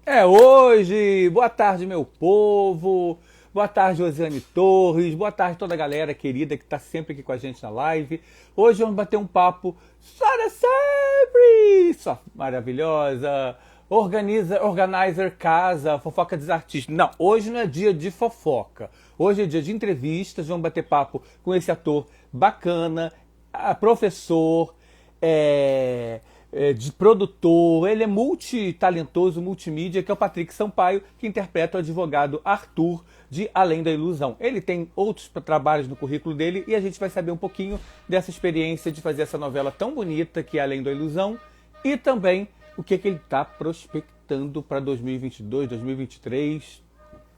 É hoje! Boa tarde, meu povo! Boa tarde, Josiane Torres. Boa tarde, toda a galera querida que está sempre aqui com a gente na live. Hoje vamos bater um papo só da sempre! Só maravilhosa! Organizer Casa, fofoca dos artistas. Não, hoje não é dia de fofoca. Hoje é dia de entrevistas. Vamos bater papo com esse ator bacana, professor, de produtor, ele é multitalentoso, multimídia, que é o Patrick Sampaio, que interpreta o advogado Arthur de Além da Ilusão. Ele tem outros trabalhos no currículo dele e a gente vai saber um pouquinho dessa experiência de fazer essa novela tão bonita que é Além da Ilusão e também o que ele está prospectando para 2022, 2023.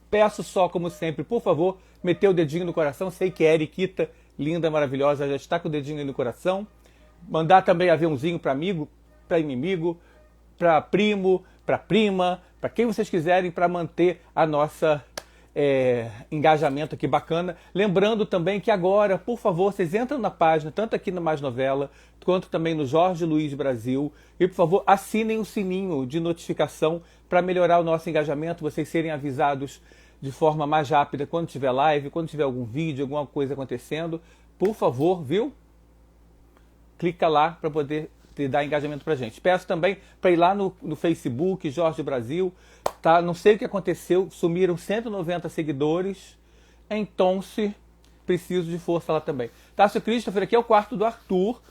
Peço só, como sempre, por favor, meter o dedinho no coração. Sei que a Eriquita, linda, maravilhosa, já está com o dedinho aí no coração. Mandar também aviãozinho para amigo, para inimigo, para primo, para prima, para quem vocês quiserem, para manter a nossa engajamento aqui bacana. Lembrando também que agora, por favor, vocês entram na página, tanto aqui no Mais Novela, quanto também no Jorge Luiz Brasil, e por favor, assinem o sininho de notificação para melhorar o nosso engajamento, vocês serem avisados de forma mais rápida quando tiver live, quando tiver algum vídeo, alguma coisa acontecendo. Por favor, viu? Clica lá para poder dar engajamento pra gente. Peço também para ir lá no Facebook, Jorge Brasil, tá? Não sei o que aconteceu, sumiram 190 seguidores, então se preciso de força lá também. Tássio Christopher, aqui é o quarto do Arthur,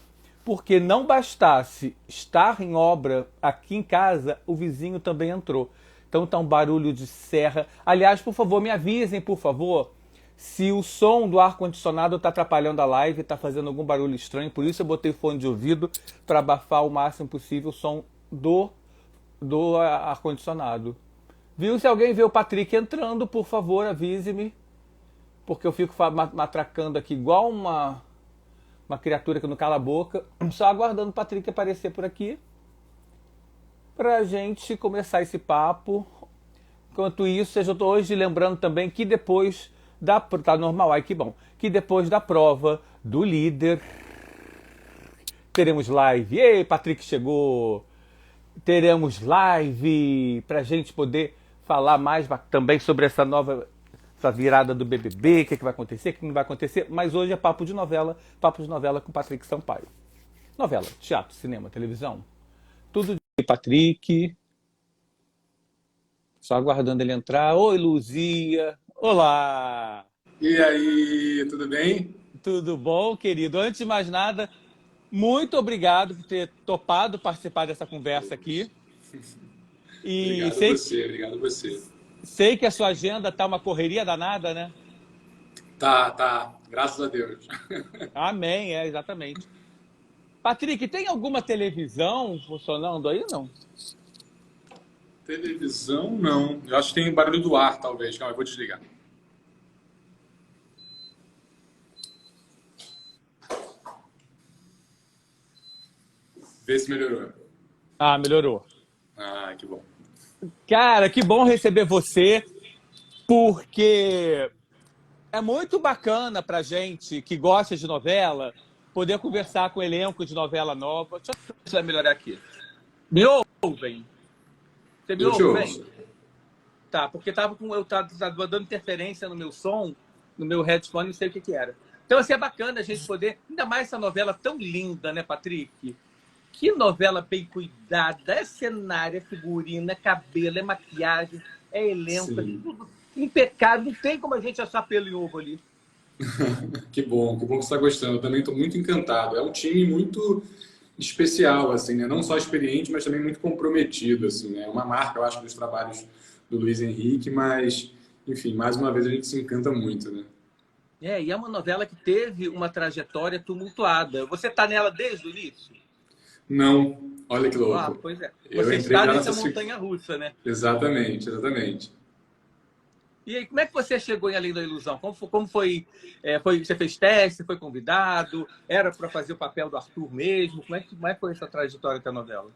porque não bastasse estar em obra aqui em casa, o vizinho também entrou. Então tá um barulho de serra. Aliás, por favor, me avisem, por favor, se o som do ar-condicionado está atrapalhando a live, está fazendo algum barulho estranho, por isso eu botei fone de ouvido para abafar o máximo possível o som do ar-condicionado. Viu? Se alguém vê o Patrick entrando, por favor, avise-me, porque eu fico matracando aqui igual uma criatura que não cala a boca, só aguardando o Patrick aparecer por aqui, para a gente começar esse papo. Enquanto isso, eu estou hoje lembrando também que depois tá normal, ai que bom. Que depois da prova do líder teremos live. Ei, Patrick chegou. Teremos live pra gente poder falar mais também sobre essa virada do BBB, o que vai acontecer, o que não vai acontecer. Mas hoje é papo de novela com Patrick Sampaio. Novela, teatro, cinema, televisão, tudo de Patrick. Só aguardando ele entrar. Oi, Luzia. Olá! E aí, tudo bem? Tudo bom, querido? Antes de mais nada, muito obrigado por ter topado participar dessa conversa aqui. E Obrigado você. Sei que a sua agenda tá uma correria danada, né? Tá, graças a Deus. Amém, exatamente. Patrick, tem alguma televisão funcionando aí, não? Televisão, não. Eu acho que tem barulho do ar, talvez. Calma, eu vou desligar. Vê se melhorou. Ah, melhorou. Ah, que bom. Cara, que bom receber você, porque é muito bacana pra gente que gosta de novela poder conversar com o elenco de novela nova. Deixa eu ver se vai melhorar aqui. Me ouvem? Você me ouve bem? Tá, porque eu tava dando interferência no meu som, no meu headphone, não sei o que era. Então, assim, é bacana a gente poder... Ainda mais essa novela tão linda, né, Patrick? Que novela bem cuidada. É cenário, é figurina, é cabelo, é maquiagem, é elenco, é tudo impecável. Não tem como a gente achar pelo em ovo ali. Que bom que você está gostando. Eu também estou muito encantado. É um time muito especial, assim, né? Não só experiente, mas também muito comprometido, assim, né? É uma marca, eu acho, dos trabalhos do Luiz Henrique, mas, enfim, mais uma vez a gente se encanta muito, né? E é uma novela que teve uma trajetória tumultuada. Você está nela desde o início? Não, olha que louco. Ah, pois é. Você está nessa montanha-russa, né? Exatamente. E aí, como é que você chegou em Além da Ilusão? Como foi, você fez teste, foi convidado? Era para fazer o papel do Arthur mesmo? Como é que foi essa trajetória da novela?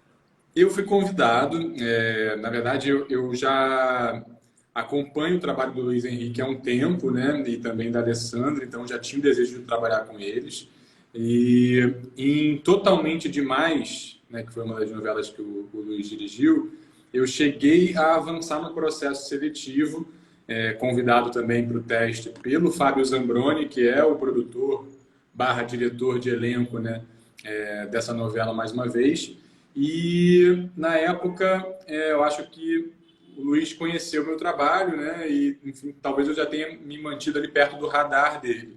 Eu fui convidado. Na verdade, eu já acompanho o trabalho do Luiz Henrique há um tempo, né? E também da Alessandra, então já tinha o desejo de trabalhar com eles. E em Totalmente Demais, né, que foi uma das novelas que o Luiz dirigiu, eu cheguei a avançar no processo seletivo, convidado também para o teste pelo Fábio Zambroni, que é o produtor barra diretor de elenco, né, dessa novela mais uma vez. E na época eu acho que o Luiz conheceu o meu trabalho, né, e enfim, talvez eu já tenha me mantido ali perto do radar dele.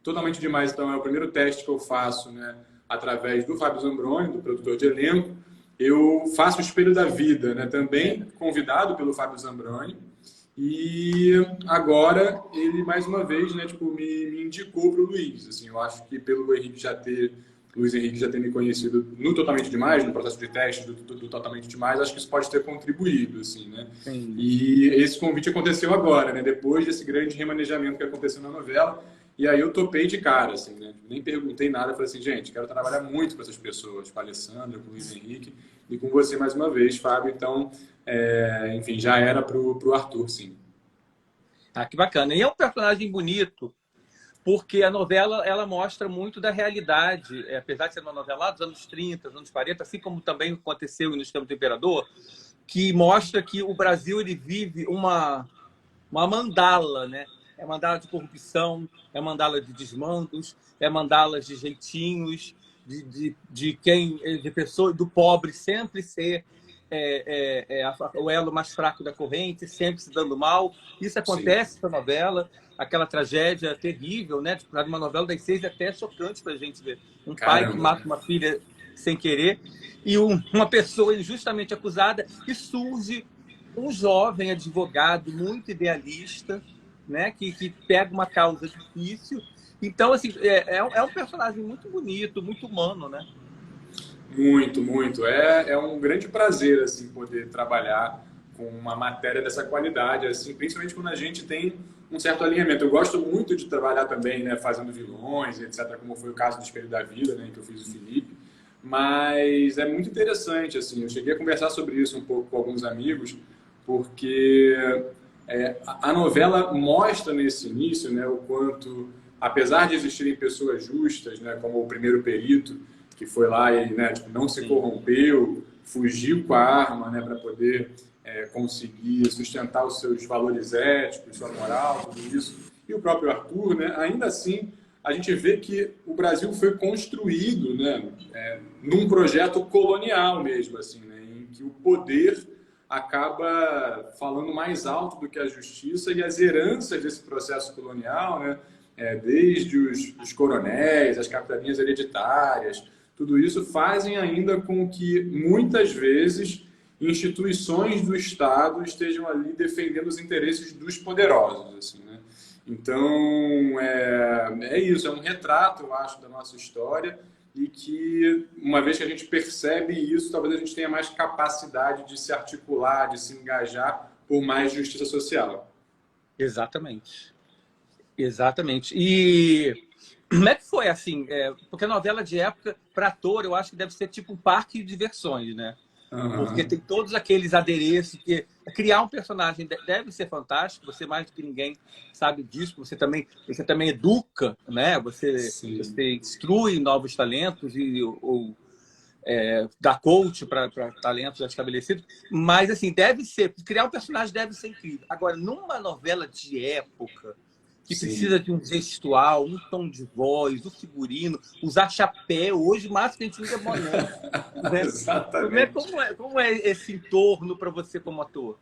Totalmente Demais, então, é o primeiro teste que eu faço, né, através do Fábio Zambroni, do produtor de elenco. Eu faço o Espelho da Vida, né, também convidado pelo Fábio Zambroni. E agora ele, mais uma vez, né, tipo, me indicou para o Luiz. Assim, eu acho que pelo Luiz Henrique já ter me conhecido no Totalmente Demais, no processo de teste do Totalmente Demais, acho que isso pode ter contribuído, assim, né? Sim. E esse convite aconteceu agora, né? Depois desse grande remanejamento que aconteceu na novela. E aí eu topei de cara, assim, né? Nem perguntei nada, falei assim, gente, quero trabalhar muito com essas pessoas, com a Alessandra, com o Luiz Henrique e com você mais uma vez, Fábio. Então, enfim, já era pro Arthur, sim. Ah, que bacana. E é um personagem bonito, porque a novela ela mostra muito da realidade, apesar de ser uma novela lá dos anos 30, dos anos 40, assim como também aconteceu no Escravo do Imperador, que mostra que o Brasil ele vive uma mandala, né? É mandala de corrupção, é mandala de desmandos, é mandala de jeitinhos, de pessoa, do pobre sempre ser o elo mais fraco da corrente, sempre se dando mal. Isso acontece na novela, aquela tragédia terrível, né? Tipo, uma novela das 6 até é chocante para a gente ver. Um pai que mata uma filha sem querer e uma pessoa injustamente acusada, e surge um jovem advogado muito idealista, né? Que pega uma causa difícil. Então, assim, é um personagem muito bonito, muito humano, né? Muito, muito. É um grande prazer, assim, poder trabalhar com uma matéria dessa qualidade, assim, principalmente quando a gente tem um certo alinhamento. Eu gosto muito de trabalhar também, né, fazendo vilões, etc., como foi o caso do Espelho da Vida, né, que eu fiz o Felipe. Mas é muito interessante, assim, eu cheguei a conversar sobre isso um pouco com alguns amigos, porque a novela mostra nesse início, né, o quanto, apesar de existirem pessoas justas, né, como o primeiro perito, que foi lá e, né, tipo, não se corrompeu, fugiu com a arma, né, para poder conseguir sustentar os seus valores éticos, sua moral, tudo isso, e o próprio Arthur, né, ainda assim, a gente vê que o Brasil foi construído, né, num projeto colonial mesmo, assim, né, em que o poder acaba falando mais alto do que a justiça, e as heranças desse processo colonial, né, desde os coronéis, as capitanias hereditárias, tudo isso fazem ainda com que, muitas vezes, instituições do Estado estejam ali defendendo os interesses dos poderosos, assim, né? Então, é isso, é um retrato, eu acho, da nossa história, e que, uma vez que a gente percebe isso, talvez a gente tenha mais capacidade de se articular, de se engajar por mais justiça social. Exatamente. Exatamente. E como é que foi, assim? Porque a novela de época, para ator, eu acho que deve ser tipo um parque de diversões, né? Porque tem todos aqueles adereços que criar um personagem deve ser fantástico. Você mais do que ninguém sabe disso. Você também educa, né? Você instrui novos talentos ou dá coach para talentos já estabelecidos. Mas assim, criar um personagem deve ser incrível. Agora, numa novela de época que precisa de um gestual, um tom de voz, o figurino, usar chapéu. Hoje, o máximo que a gente usa é boné. Né? Exatamente. Como é esse entorno para você como ator?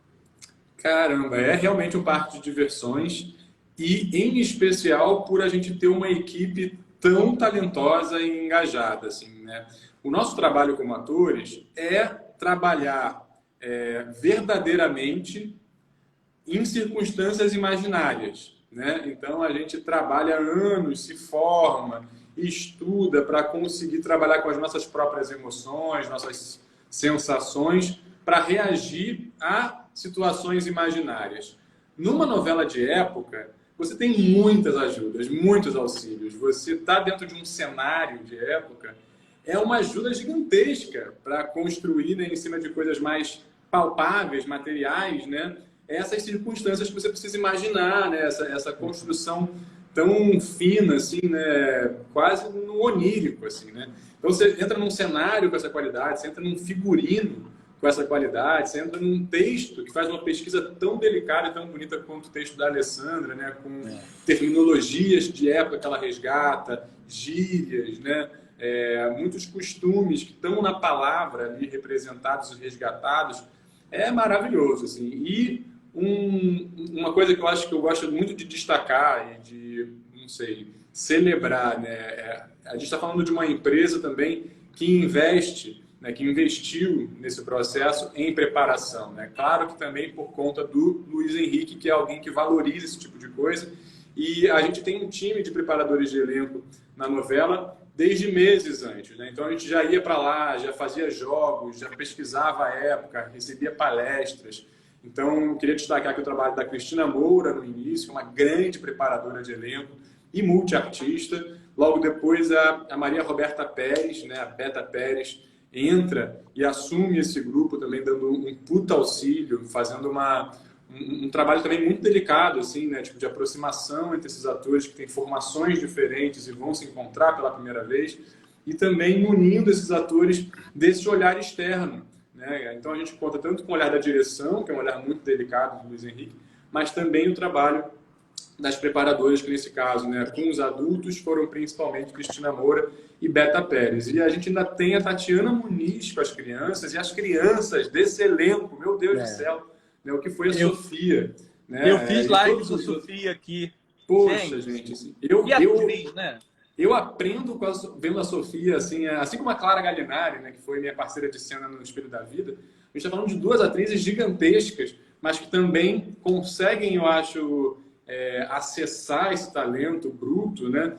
Caramba, é realmente um parque de diversões e, em especial, por a gente ter uma equipe tão talentosa e engajada, assim, né? O nosso trabalho como atores é trabalhar verdadeiramente em circunstâncias imaginárias, né? Então a gente trabalha anos, se forma, estuda para conseguir trabalhar com as nossas próprias emoções, nossas sensações, para reagir a situações imaginárias. Numa novela de época, você tem muitas ajudas, muitos auxílios. Você está dentro de um cenário de época, é uma ajuda gigantesca para construir, né, em cima de coisas mais palpáveis, materiais, né? Essas circunstâncias que você precisa imaginar, né? Essa construção tão fina, assim, né? Quase no onírico, assim, né? Então você entra num cenário com essa qualidade, você entra num figurino com essa qualidade, você entra num texto que faz uma pesquisa tão delicada e tão bonita quanto o texto da Alessandra, né? Com terminologias de época que ela resgata, gírias, né? Muitos costumes que estão na palavra ali representados e resgatados. É maravilhoso, assim. E uma coisa que eu acho que eu gosto muito de destacar e de, não sei, celebrar, né? A gente está falando de uma empresa também que investe, né, que investiu nesse processo em preparação, né? Claro que também por conta do Luiz Henrique, que é alguém que valoriza esse tipo de coisa. E a gente tem um time de preparadores de elenco na novela desde meses antes, né? Então a gente já ia para lá, já fazia jogos, já pesquisava a época, recebia palestras. Então, eu queria destacar aqui o trabalho da Cristina Moura no início, uma grande preparadora de elenco e multiartista. Logo depois, a Maria Roberta Pérez, né, a Beta Pérez, entra e assume esse grupo também, dando um puta auxílio, fazendo um trabalho também muito delicado, assim, né, tipo de aproximação entre esses atores que têm formações diferentes e vão se encontrar pela primeira vez, e também munindo esses atores desse olhar externo, né? Então a gente conta tanto com o olhar da direção, que é um olhar muito delicado do Luiz Henrique, mas também o trabalho das preparadoras, que nesse caso, né, com os adultos, foram principalmente Cristina Moura e Beta Pérez. E a gente ainda tem a Tatiana Muniz com as crianças, e as crianças desse elenco, meu Deus do céu, né, o que foi a Sofia. Né? Eu fiz live com a Sofia aqui. Poxa, gente. Assim, atriz, né? Eu aprendo vendo a Sofia, assim como a Clara Gallinari, né, que foi minha parceira de cena no Espelho da Vida. A gente está falando de duas atrizes gigantescas, mas que também conseguem, eu acho, acessar esse talento bruto, né,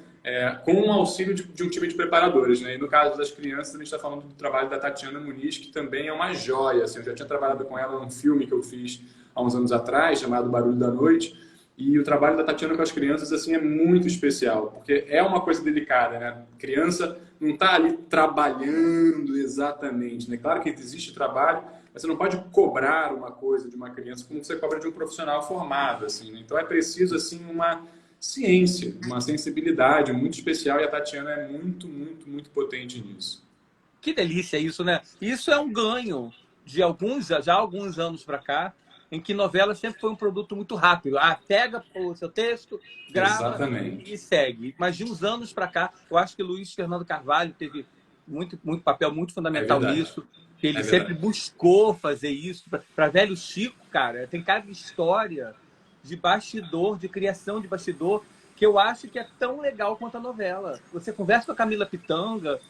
com o auxílio de um time de preparadores. Né? E no caso das crianças, a gente está falando do trabalho da Tatiana Muniz, que também é uma joia. Assim, eu já tinha trabalhado com ela num filme que eu fiz há uns anos atrás, chamado Barulho da Noite. E o trabalho da Tatiana com as crianças assim é muito especial, porque é uma coisa delicada, né? A criança não está ali trabalhando exatamente, né? Claro que existe trabalho, mas você não pode cobrar uma coisa de uma criança como você cobra de um profissional formado, assim, né? Então é preciso assim uma ciência, uma sensibilidade muito especial, e a Tatiana é muito, muito, muito potente nisso. Que delícia isso, né? Isso é um ganho de já alguns anos para cá, em que novela sempre foi um produto muito rápido. Pega o seu texto, grava Exatamente. E segue. Mas de uns anos para cá, eu acho que Luiz Fernando Carvalho teve muito papel muito fundamental nisso. Ele sempre buscou fazer isso. Para Velho Chico, cara, tem cada história de bastidor, de criação de bastidor, que eu acho que é tão legal quanto a novela. Você conversa com a Camila Pitanga,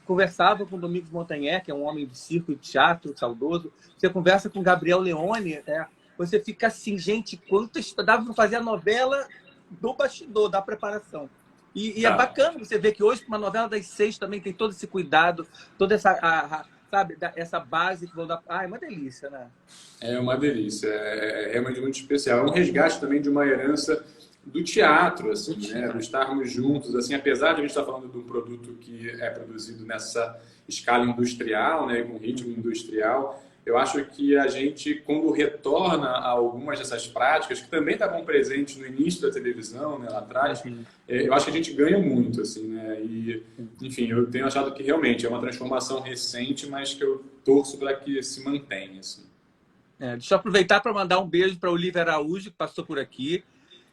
conversava com o Domingos Montanher, que é um homem de circo e teatro saudoso. Você conversa com o Gabriel Leone, você fica assim, gente, quanto dava para fazer a novela do bastidor, da preparação. E é bacana você ver que hoje, uma novela das 6 também tem todo esse cuidado, toda essa, sabe, essa base que vão dar. É uma delícia, né? É uma delícia, é realmente muito especial. É um resgate também de uma herança do teatro, assim, né? De estarmos juntos, assim, apesar de a gente estar falando de um produto que é produzido nessa escala industrial, né, com ritmo industrial, eu acho que a gente, quando retorna a algumas dessas práticas, que também estavam presentes no início da televisão, né, lá atrás, eu acho que a gente ganha muito, assim, né? E, enfim, eu tenho achado que realmente é uma transformação recente, mas que eu torço para que se mantenha, assim. Deixa eu aproveitar para mandar um beijo para Olivia Araújo, que passou por aqui,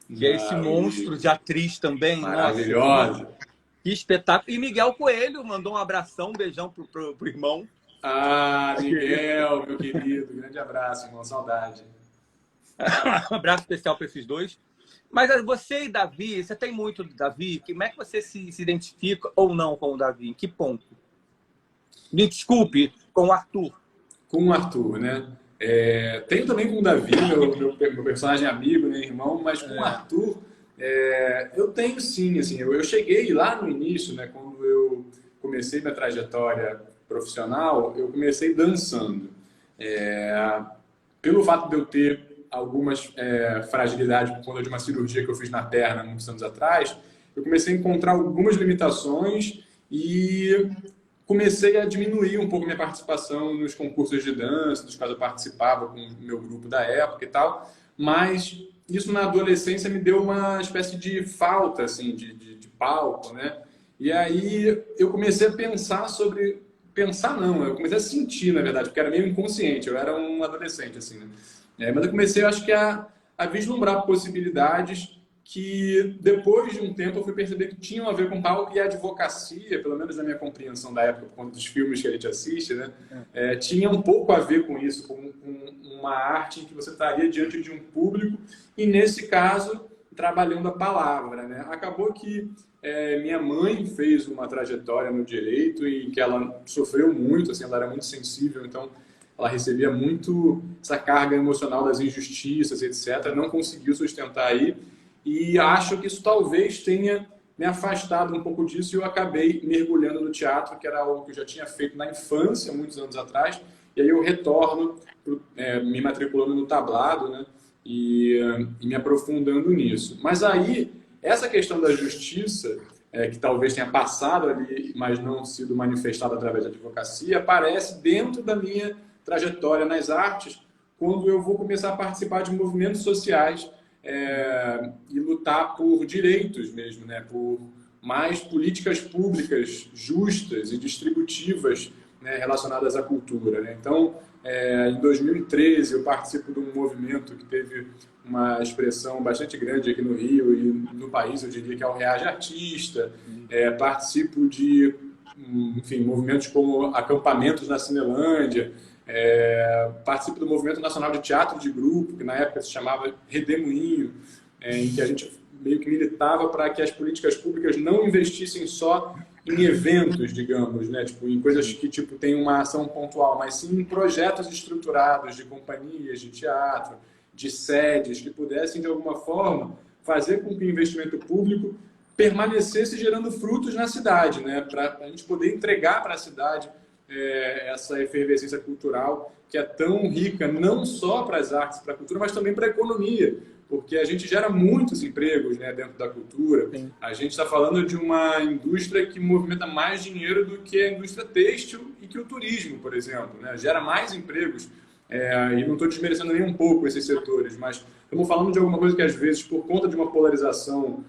que é esse monstro de atriz também. Maravilhosa. Nossa, que espetáculo. E Miguel Coelho mandou um abração, um beijão pro irmão. Miguel, meu querido. Grande abraço, irmão. Saudade. Um abraço especial para esses dois. Mas você e Davi, você tem muito do Davi? Como é que você se identifica ou não com o Davi? Em que ponto? Me desculpe, com o Arthur. Com o Arthur, né? Tenho também com o Davi, meu personagem amigo, né, irmão, mas com o Arthur, eu tenho sim, assim, eu cheguei lá no início, né, quando eu comecei minha trajetória profissional, eu comecei dançando. Pelo fato de eu ter algumas fragilidades por conta de uma cirurgia que eu fiz na perna muitos anos atrás, eu comecei a encontrar algumas limitações e comecei a diminuir um pouco minha participação nos concursos de dança, dos quais eu participava com o meu grupo da época e tal, mas isso na adolescência me deu uma espécie de falta, assim, de palco, né? E aí eu comecei a pensar sobre pensar, não, eu comecei a sentir, na verdade, porque era meio inconsciente, eu era um adolescente, assim, né? Mas eu comecei, eu acho que a vislumbrar possibilidades que depois de um tempo eu fui perceber que tinham a ver com palco, e a advocacia, pelo menos na minha compreensão da época, por conta dos filmes que a gente assiste, né, tinha um pouco a ver com isso, com uma arte em que você estaria diante de um público e, nesse caso, trabalhando a palavra, né? Acabou que minha mãe fez uma trajetória no direito em que ela sofreu muito, assim, ela era muito sensível, então ela recebia muito essa carga emocional das injustiças, etc. Não conseguiu sustentar aí. E acho que isso talvez tenha me afastado um pouco disso, e eu acabei mergulhando no teatro, que era algo que eu já tinha feito na infância, muitos anos atrás, e aí eu retorno, me matriculando no tablado, né, e me aprofundando nisso. Mas aí, essa questão da justiça, que talvez tenha passado ali, mas não sido manifestada através da advocacia, aparece dentro da minha trajetória nas artes, quando eu vou começar a participar de movimentos sociais, e lutar por direitos mesmo, né? Por mais políticas públicas justas e distributivas, né, relacionadas à cultura, né? Então, em 2013, eu participo de um movimento que teve uma expressão bastante grande aqui no Rio e no país, eu diria que é o Reage Artista. Participo de, enfim, movimentos como acampamentos na Cinelândia. Participo do Movimento Nacional de Teatro de Grupo, que na época se chamava Redemoinho, em que a gente meio que militava para que as políticas públicas não investissem só em eventos, digamos, né? Tipo, em coisas que tipo, tem uma ação pontual, mas sim em projetos estruturados de companhias de teatro, de sedes, que pudessem, de alguma forma, fazer com que o investimento público permanecesse gerando frutos na cidade, né? Para a gente poder entregar para a cidade essa efervescência cultural que é tão rica, não só para as artes, para a cultura, mas também para a economia, porque a gente gera muitos empregos, né, dentro da cultura. Sim. A gente está falando de uma indústria que movimenta mais dinheiro do que a indústria têxtil e que o turismo, por exemplo, né? Gera mais empregos, e não estou desmerecendo nem um pouco esses setores, mas estamos falando de alguma coisa que, às vezes, por conta de uma polarização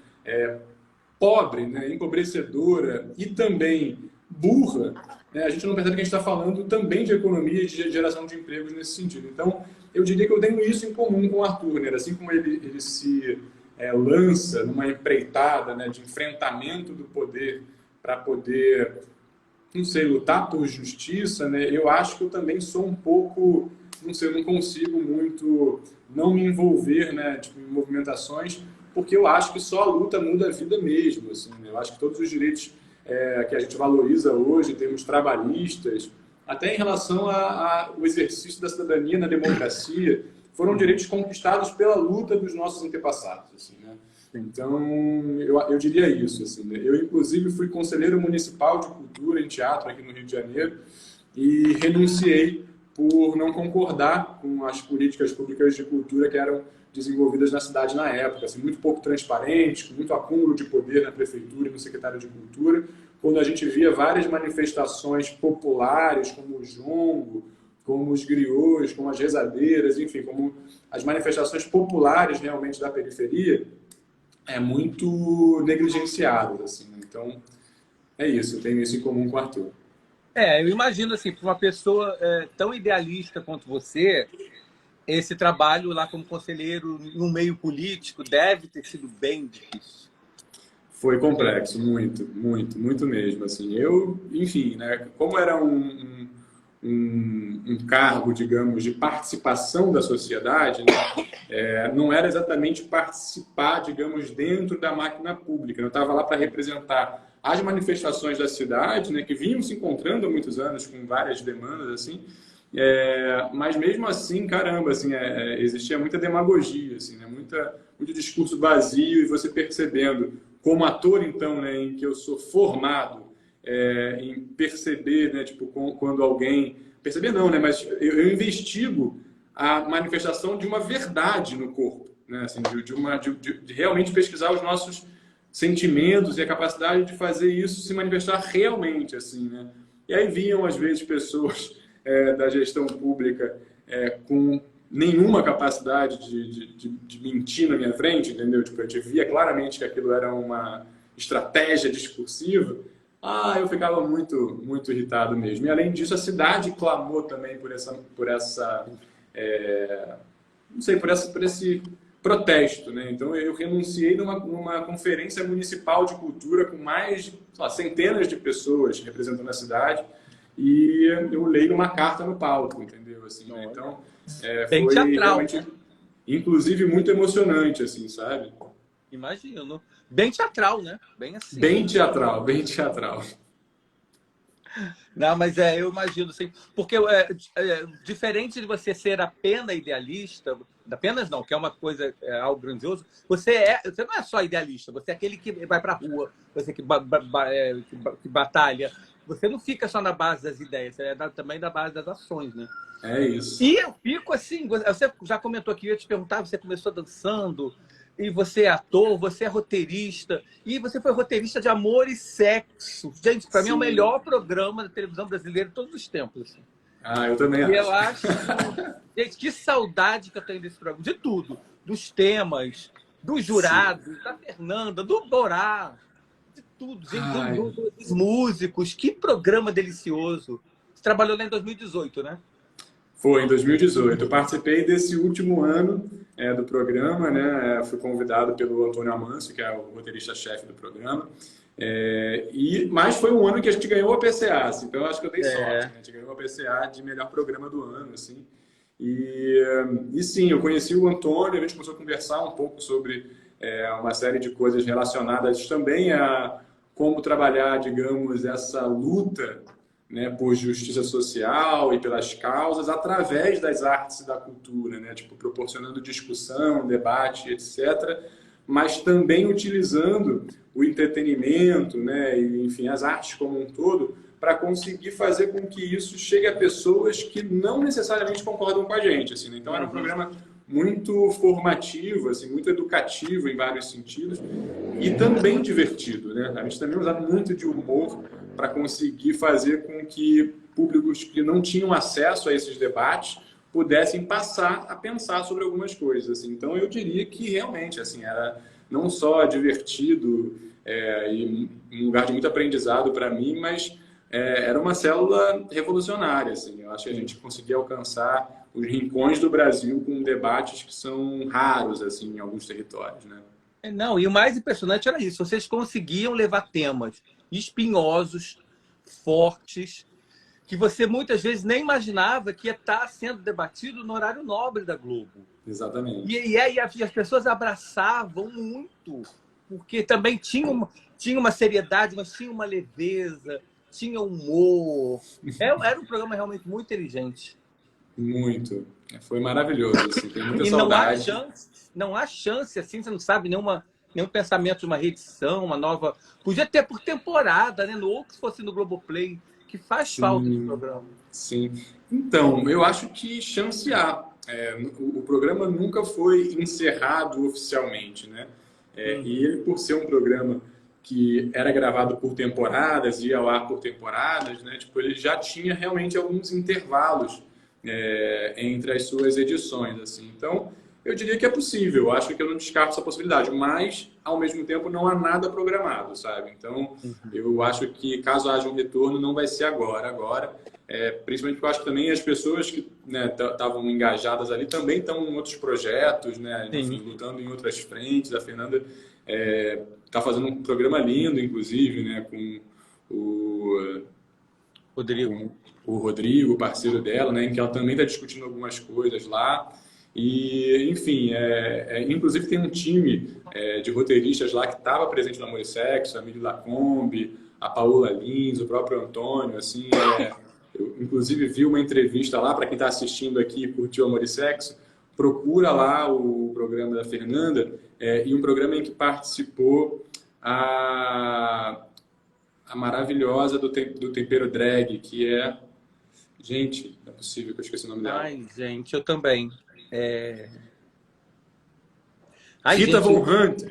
pobre, né, empobrecedora e também burra, a gente não percebe que a gente está falando também de economia e de geração de empregos nesse sentido. Então, eu diria que eu tenho isso em comum com o Arthur, né? Assim como ele se lança numa empreitada, né, de enfrentamento do poder para poder, não sei, lutar por justiça, né? Eu acho que eu também sou um pouco, não sei, eu não consigo muito não me envolver, né, tipo, em movimentações, porque eu acho que só a luta muda a vida mesmo, assim, né? Eu acho que todos os direitos que a gente valoriza hoje, em termos trabalhistas, até em relação ao exercício da cidadania na democracia, foram direitos conquistados pela luta dos nossos antepassados, assim, né? Então, eu diria isso, assim, né? Eu, inclusive, fui conselheiro municipal de cultura em teatro aqui no Rio de Janeiro e renunciei por não concordar com as políticas públicas de cultura que eram desenvolvidas na cidade na época, assim, muito pouco transparentes, com muito acúmulo de poder na prefeitura e no secretário de cultura, quando a gente via várias manifestações populares, como o jongo, como os griots, como as rezadeiras, enfim, como as manifestações populares realmente da periferia, muito negligenciadas, assim, né? Então, é isso, eu tenho isso em comum com o Arthur. Eu imagino, assim, para uma pessoa tão idealista quanto você, esse trabalho lá como conselheiro no meio político deve ter sido bem difícil. Foi complexo, muito, muito, muito mesmo. Assim, eu, enfim, né, como era um cargo, digamos, de participação da sociedade, né, não era exatamente participar, digamos, dentro da máquina pública. Eu estava lá para representar as manifestações da cidade, né, que vinham se encontrando há muitos anos com várias demandas, assim. Mas mesmo assim, caramba, assim, existia muita demagogia, assim, né? Muito discurso vazio, e você percebendo, como ator, então, né, em que eu sou formado em perceber, né, tipo, quando alguém... Perceber não, né, mas eu investigo a manifestação de uma verdade no corpo, né, assim, de realmente pesquisar os nossos sentimentos e a capacidade de fazer isso se manifestar realmente, assim, né? E aí vinham, às vezes, pessoas da gestão pública com nenhuma capacidade de mentir na minha frente, entendeu? Tipo, a gente via claramente que aquilo era uma estratégia discursiva. Eu ficava muito, muito irritado mesmo. E além disso, a cidade clamou também não sei, por esse protesto, né? Então eu renunciei numa conferência municipal de cultura com mais, sei lá, centenas de pessoas representando a cidade e eu leio uma carta no palco, entendeu? Assim, né? Então bem foi teatral, realmente, né? inclusive, muito emocionante, assim, sabe? Imagino. Bem teatral, né? Bem assim. Bem teatral, bem teatral. Não, mas eu imagino, sim. Porque diferente de você ser apenas idealista, apenas não, que é uma coisa, algo grandioso, você não é só idealista, você é aquele que vai para a rua, você que batalha. Você não fica só na base das ideias, você é também na base das ações, né? É isso. E eu fico assim, você já comentou aqui, eu ia te perguntar, você começou dançando, e você é ator, você é roteirista, e você foi roteirista de Amor e Sexo. Gente, para mim é o melhor programa da televisão brasileira de todos os tempos. Assim. Eu também acho. E eu acho... Gente, que saudade que eu tenho desse programa. De tudo. Dos temas, dos jurados, da Fernanda, do Borá, de tudo. Gente, dos músicos. Que programa delicioso. Você trabalhou lá em 2018, né? Foi, em 2018. Eu participei desse último ano do programa, né? Fui convidado pelo Antônio Amâncio, que é o roteirista-chefe do programa. Mas foi um ano que a gente ganhou a PCA, assim, então eu acho que eu dei sorte. Né? A gente ganhou a PCA de melhor programa do ano. Assim. E sim, eu conheci o Antônio, a gente começou a conversar um pouco sobre uma série de coisas relacionadas também a como trabalhar, digamos, essa luta, né, por justiça social e pelas causas através das artes e da cultura, né, tipo, proporcionando discussão, debate, etc., mas também utilizando o entretenimento, né, e, enfim, as artes como um todo, para conseguir fazer com que isso chegue a pessoas que não necessariamente concordam com a gente. Assim, né? Então, era um programa muito formativo, assim, muito educativo em vários sentidos e também divertido. Né? A gente também usava muito de humor para conseguir fazer com que públicos que não tinham acesso a esses debates pudessem passar a pensar sobre algumas coisas. Assim. Então, eu diria que realmente assim, era não só divertido e um lugar de muito aprendizado para mim, mas era uma célula revolucionária. Assim. Eu acho que a gente conseguia alcançar os rincões do Brasil com debates que são raros assim, em alguns territórios. Né? Não, e o mais impressionante era isso. Vocês conseguiam levar temas espinhosos, fortes, que você muitas vezes nem imaginava que ia estar sendo debatido no horário nobre da Globo. Exatamente. E as pessoas abraçavam muito, porque também tinha uma seriedade, mas tinha uma leveza, tinha humor. Era um programa realmente muito inteligente. Muito. Foi maravilhoso. Assim, tem muita saudade. Não há chance, assim, você não sabe nenhum pensamento de uma reedição, uma nova... Podia ter por temporada, né? Ou que fosse no Globoplay, que faz falta no programa. Sim. Então, eu acho que chance há. O programa nunca foi encerrado oficialmente, né? E ele, por ser um programa que era gravado por temporadas, ia ao ar por temporadas, né? Tipo, ele já tinha realmente alguns intervalos entre as suas edições, assim. Então, eu diria que é possível. Eu acho que eu não descarto essa possibilidade, mas, ao mesmo tempo, não há nada programado, sabe? Então, eu acho que, caso haja um retorno, não vai ser agora. Principalmente porque eu acho que também as pessoas que estavam engajadas ali também estão em outros projetos, né? Enfim, lutando em outras frentes. A Fernanda está fazendo um programa lindo, inclusive, né? Com o Rodrigo, parceiro dela, né? Em que ela também está discutindo algumas coisas lá. E, enfim, inclusive tem um time de roteiristas lá que estava presente no Amor e Sexo, a Miri Lacombe, a Paola Lins, o próprio Antônio, assim, eu inclusive vi uma entrevista lá, para quem está assistindo aqui e curtiu Amor e Sexo, procura lá o programa da Fernanda, e um programa em que participou a maravilhosa do Tempero Drag, que é... Gente, não é possível que eu esqueci o nome dela. Ai, gente, eu também. Rita Von Hunt.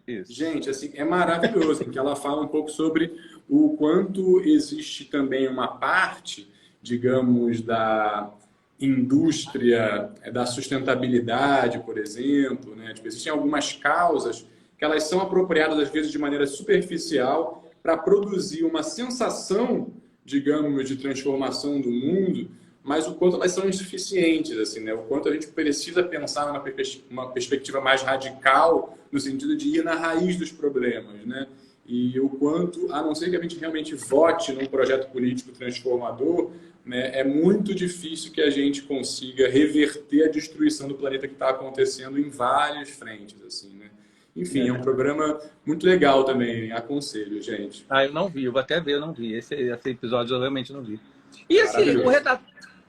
Isso. Gente, assim, é maravilhoso, porque ela fala um pouco sobre o quanto existe também uma parte, digamos, da indústria da sustentabilidade, por exemplo, né? Tipo, existem algumas causas que elas são apropriadas, às vezes, de maneira superficial para produzir uma sensação, digamos, de transformação do mundo, mas o quanto elas são insuficientes, assim, né? O quanto a gente precisa pensar numa perspectiva mais radical, no sentido de ir na raiz dos problemas, né? E o quanto, a não ser que a gente realmente vote num projeto político transformador, né, é muito difícil que a gente consiga reverter a destruição do planeta que está acontecendo em várias frentes, assim, né? Enfim, é um programa muito legal também, aconselho, gente. Eu não vi, eu vou até ver, eu não vi. Esse episódio eu realmente não vi. E assim,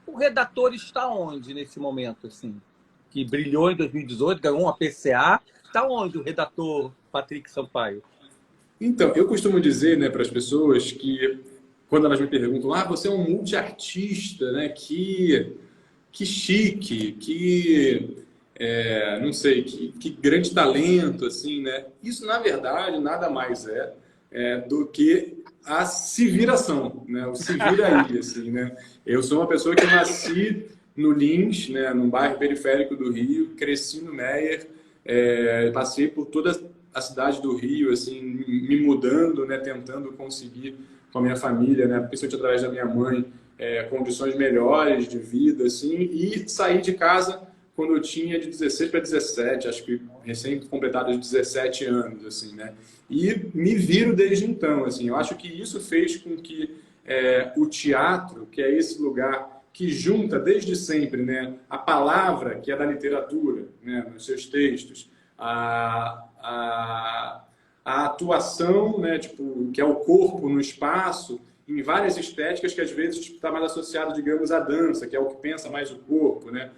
o redator está onde nesse momento, assim? Que brilhou em 2018, ganhou uma PCA. Está onde o redator Patrick Sampaio? Então, eu costumo dizer, né, para as pessoas que, quando elas me perguntam, você é um multiartista, né? Que chique, não sei, que grande talento, assim, né? Isso, na verdade, nada mais do que a se viração, né? O se vira aí, assim, né? Eu sou uma pessoa que nasci no Lins, né? Num bairro periférico do Rio, cresci no Meier, passei por toda a cidade do Rio, assim, me mudando, né? Tentando conseguir com a minha família, né? Principalmente através da minha mãe, condições melhores de vida, assim, e saí de casa quando eu tinha de 16 para 17, acho que recém-completados 17 anos, assim, né? E me viro desde então, assim. Eu acho que isso fez com que o teatro, que é esse lugar que junta desde sempre, né, a palavra, que é da literatura, né, nos seus textos, a atuação, né, tipo, que é o corpo no espaço, em várias estéticas que às vezes está mais associado, digamos, à dança, que é o que pensa mais o corpo, né?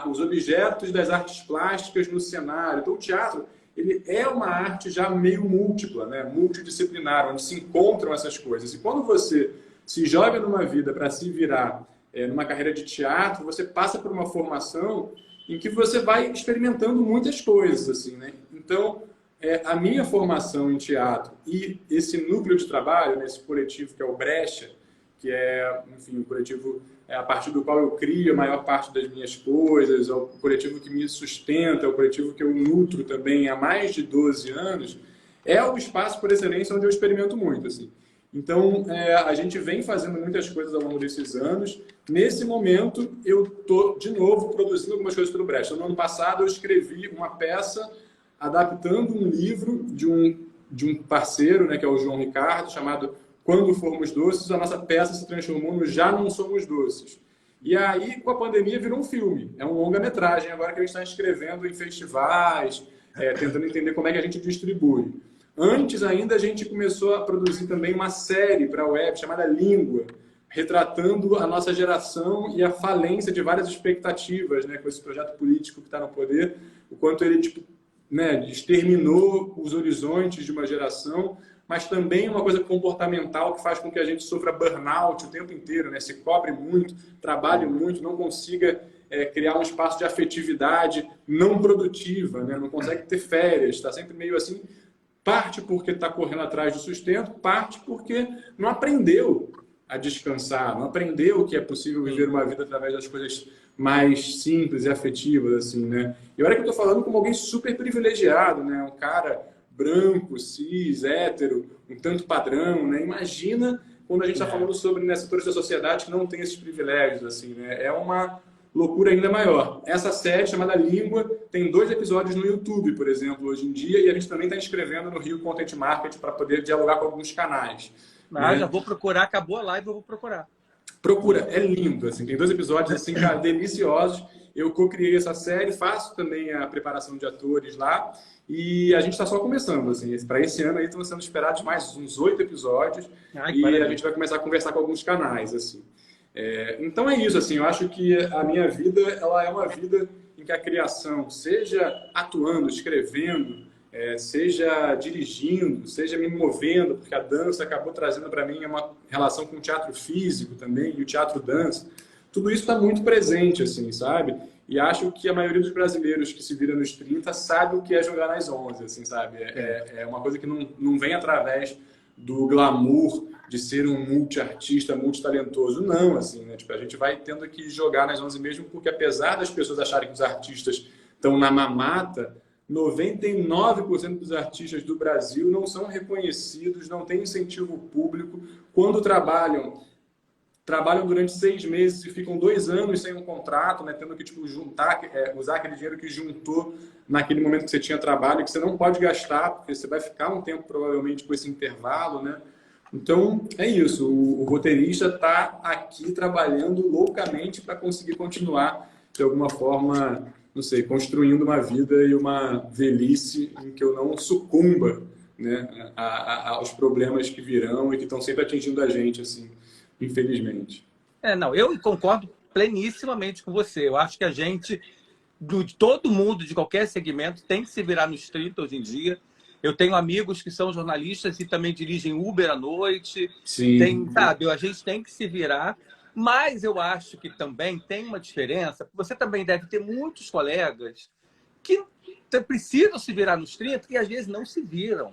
Os objetos das artes plásticas no cenário. Então, o teatro, ele é uma arte já meio múltipla, né? Multidisciplinar, onde se encontram essas coisas. E quando você se joga numa vida para se virar numa carreira de teatro, você passa por uma formação em que você vai experimentando muitas coisas, assim, né? Então, a minha formação em teatro e esse núcleo de trabalho, nesse coletivo que é o Brecha, que é, enfim, um coletivo a partir do qual eu crio a maior parte das minhas coisas, é o coletivo que me sustenta, é o coletivo que eu nutro também há mais de 12 anos, é o espaço por excelência onde eu experimento muito, assim. Então, a gente vem fazendo muitas coisas ao longo desses anos. Nesse momento, eu estou, de novo, produzindo algumas coisas pelo Brecha. No ano passado, eu escrevi uma peça adaptando um livro de um parceiro, né, que é o João Ricardo, chamado Quando Formos Doces. A nossa peça se transformou no Já Não Somos Doces. E aí, com a pandemia, virou um filme. É um longa-metragem agora que a gente está escrevendo em festivais, tentando entender como é que a gente distribui. Antes ainda, a gente começou a produzir também uma série para a web chamada Língua, retratando a nossa geração e a falência de várias expectativas, né, com esse projeto político que está no poder, o quanto ele exterminou os horizontes de uma geração, mas também uma coisa comportamental que faz com que a gente sofra burnout o tempo inteiro, né? Se cobre muito, trabalhe muito, não consiga criar um espaço de afetividade não produtiva, né? Não consegue ter férias, está sempre meio assim, parte porque está correndo atrás do sustento, parte porque não aprendeu a descansar, não aprendeu que é possível viver uma vida através das coisas mais simples e afetivas, assim, né? E olha que eu estou falando como alguém super privilegiado, né? Um cara branco, cis, hétero, um tanto padrão, né? Imagina quando a gente está falando sobre, né, setores da sociedade que não tem esses privilégios, assim, né? É uma loucura ainda maior. Essa série, chamada Língua, tem 2 episódios no YouTube, por exemplo, hoje em dia, e a gente também está inscrevendo no Rio Content Market para poder dialogar com alguns canais. Já vou procurar, acabou a live, eu vou procurar. Procura, é lindo, assim, tem 2 episódios assim, cara, deliciosos. Eu co-criei essa série, faço também a preparação de atores lá, e a gente está só começando, assim, para esse ano aí estão sendo esperados mais uns 8 episódios, e a gente vai começar a conversar com alguns canais, assim. Então é isso, assim, eu acho que a minha vida, ela é uma vida em que a criação, seja atuando, escrevendo, seja dirigindo, seja me movendo, porque a dança acabou trazendo para mim uma relação com o teatro físico também, e o teatro dança. Tudo isso está muito presente, assim, sabe? E acho que a maioria dos brasileiros que se vira nos 30 sabe o que é jogar nas 11, assim, sabe? É uma coisa que não vem através do glamour de ser um multiartista, multitalentoso. Não, assim, né? Tipo, a gente vai tendo que jogar nas 11 mesmo, porque apesar das pessoas acharem que os artistas estão na mamata, 99% dos artistas do Brasil não são reconhecidos, não têm incentivo público. Quando trabalham durante 6 meses e ficam 2 anos sem um contrato, né, tendo que tipo, usar aquele dinheiro que juntou naquele momento que você tinha trabalho, que você não pode gastar, porque você vai ficar um tempo provavelmente com esse intervalo, né? Então, é isso. O roteirista está aqui trabalhando loucamente para conseguir continuar, de alguma forma, não sei, construindo uma vida e uma velhice em que eu não sucumba, né, aos problemas que virão e que estão sempre atingindo a gente, assim, infelizmente. Não, eu concordo plenissimamente com você. Eu acho que a gente, de todo mundo, de qualquer segmento, tem que se virar nos 30 hoje em dia. Eu tenho amigos que são jornalistas e também dirigem Uber à noite. Sim. Sabe, a gente tem que se virar. Mas eu acho que também tem uma diferença. Você também deve ter muitos colegas que precisam se virar nos 30 e às vezes não se viram.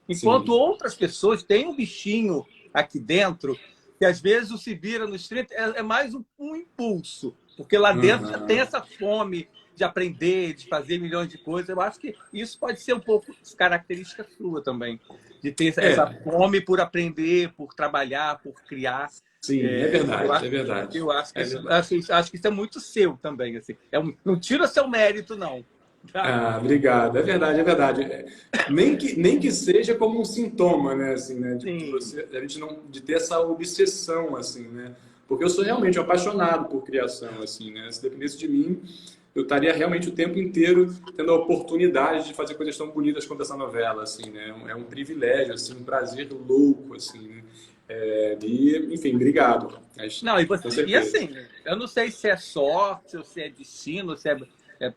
Enquanto outras pessoas têm um bichinho aqui dentro que às vezes o se vira nos 30 é mais um impulso. Porque lá dentro já tem essa fome de aprender, de fazer milhões de coisas. Eu acho que isso pode ser um pouco característica sua também, de ter essa fome por aprender, por trabalhar, por criar. Sim, é verdade, é verdade. Eu acho que, acho que isso é muito seu também. Assim. Não tira seu mérito, não. Ah, obrigado. É verdade, é verdade. Nem que seja como um sintoma, né? Assim, né? A gente não de ter essa obsessão, assim, né? Porque eu sou realmente apaixonado por criação, assim, né? Se dependesse de mim, eu estaria realmente o tempo inteiro tendo a oportunidade de fazer coisas tão bonitas quanto essa novela, assim, né? É um privilégio, assim, um prazer louco, assim, né? Enfim, obrigado. Não, e assim, eu não sei se é sorte, ou se é destino, se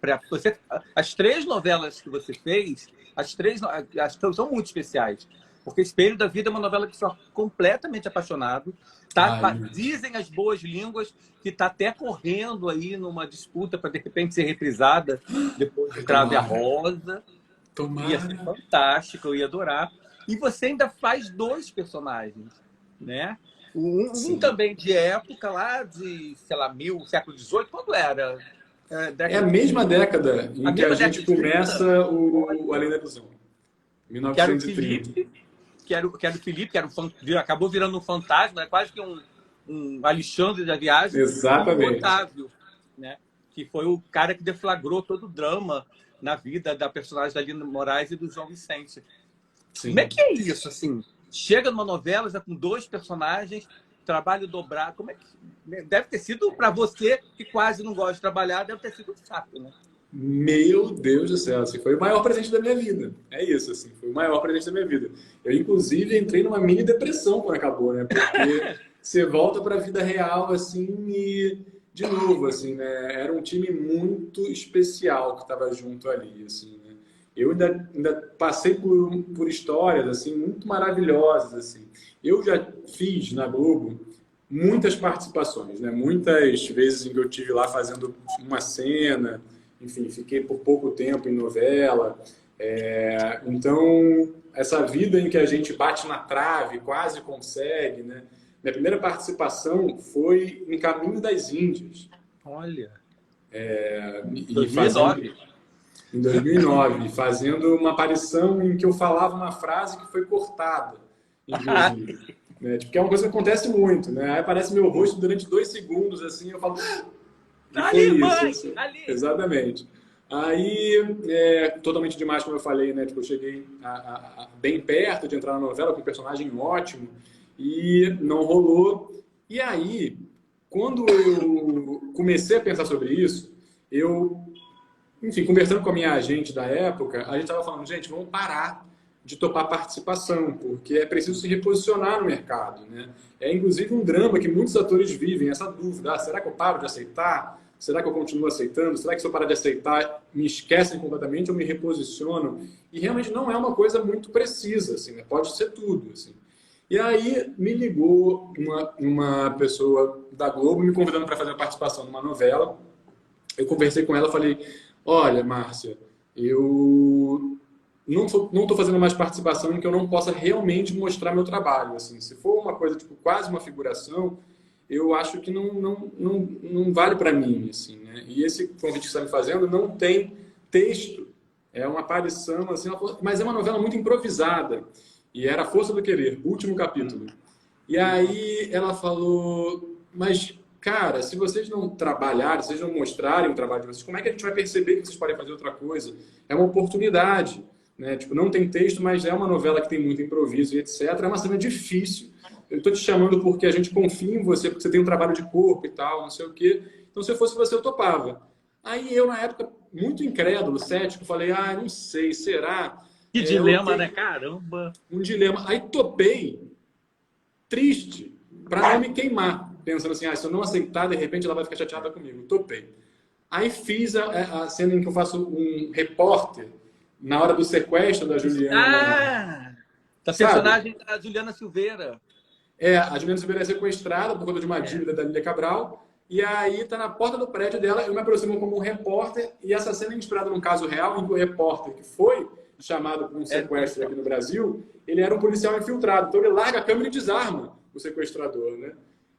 para você. As 3 novelas que você fez, as 3 são muito especiais. Porque Espelho da Vida é uma novela que sou completamente apaixonado. Dizem as boas línguas que está até correndo aí numa disputa para, de repente, ser reprisada depois de Trave a Rosa. Ia ser fantástico, eu ia adorar. E você ainda faz 2 personagens, né? Um também de época lá de, sei lá, século XVIII. Quando era? É a mesma década em que a gente começa o Além da Ilusão. 1930. Que era o Felipe, acabou virando um fantasma, quase que um Alexandre da Viagem. Exatamente. E o Otávio, né? Que foi o cara que deflagrou todo o drama na vida da personagem da Lina Moraes e do João Vicente. Sim. Como é que é isso, assim? Chega numa novela já com 2 personagens, trabalho dobrado. Como é que deve ter sido para você que quase não gosta de trabalhar, deve ter sido chato, né? Meu Deus do céu, assim, foi o maior presente da minha vida. É isso, assim, foi o maior presente da minha vida. Eu, inclusive, entrei numa mini depressão quando acabou, né? Porque você volta para a vida real, assim, e de novo, assim, né? Era um time muito especial que estava junto ali, assim, né? Eu ainda passei por histórias, assim, muito maravilhosas, assim. Eu já fiz na Globo muitas participações, né? Muitas vezes em que eu estive lá fazendo uma cena. Enfim, fiquei por pouco tempo em novela. Então, essa vida em que a gente bate na trave, quase consegue, né? Minha primeira participação foi em Caminho das Índias. Olha! Em 2009, fazendo uma aparição em que eu falava uma frase que foi cortada, inclusive. Né? Porque é uma coisa que acontece muito, né? Aí aparece meu rosto durante 2 segundos, assim, eu falo... Ali, mãe! Ali! Exatamente. Aí, totalmente demais, como eu falei, né? Tipo, eu cheguei bem perto de entrar na novela com um personagem ótimo e não rolou. E aí, quando eu comecei a pensar sobre isso, enfim, conversando com a minha agente da época, a gente estava falando, gente, vamos parar de topar participação, porque é preciso se reposicionar no mercado, né? É inclusive um drama que muitos atores vivem, essa dúvida, será que eu paro de aceitar? Será que eu continuo aceitando? Será que se eu parar de aceitar, me esquecem completamente ou me reposicionam? E realmente não é uma coisa muito precisa, assim, né? Pode ser tudo, assim. E aí me ligou uma pessoa da Globo me convidando para fazer uma participação numa novela. Eu conversei com ela e falei, olha, Márcia, eu não estou fazendo mais participação em que eu não possa realmente mostrar meu trabalho. Assim. Se for uma coisa tipo quase uma figuração, eu acho que não vale para mim. Assim, né? E esse convite que você está me fazendo não tem texto É uma aparição, assim, mas é uma novela muito improvisada. E era A Força do Querer, o último capítulo. E aí ela falou, mas, cara, se vocês não trabalharem, se vocês não mostrarem o trabalho de vocês, como é que a gente vai perceber que vocês podem fazer outra coisa? É uma oportunidade, né? Tipo, não tem texto, mas é uma novela que tem muito improviso e etc. É uma cena difícil. Eu estou te chamando porque a gente confia em você, porque você tem um trabalho de corpo e tal, não sei o quê. Então, se eu fosse você, eu topava. Aí eu, na época, muito incrédulo, cético, falei, não sei, será? Que dilema, né? Caramba! Um dilema. Aí topei, triste, para não me queimar. Pensando assim, se eu não aceitar, de repente ela vai ficar chateada comigo. Topei. Aí fiz a cena em que eu faço um repórter na hora do sequestro da Juliana. Da personagem da Juliana Silveira. A Juliana Silveira é sequestrada por conta de uma dívida da Lília Cabral. E aí tá na porta do prédio dela, eu me aproximo como um repórter, e essa cena é inspirada num caso real, em que o repórter que foi chamado por um sequestro aqui no Brasil, ele era um policial infiltrado. Então ele larga a câmera e desarma o sequestrador, né?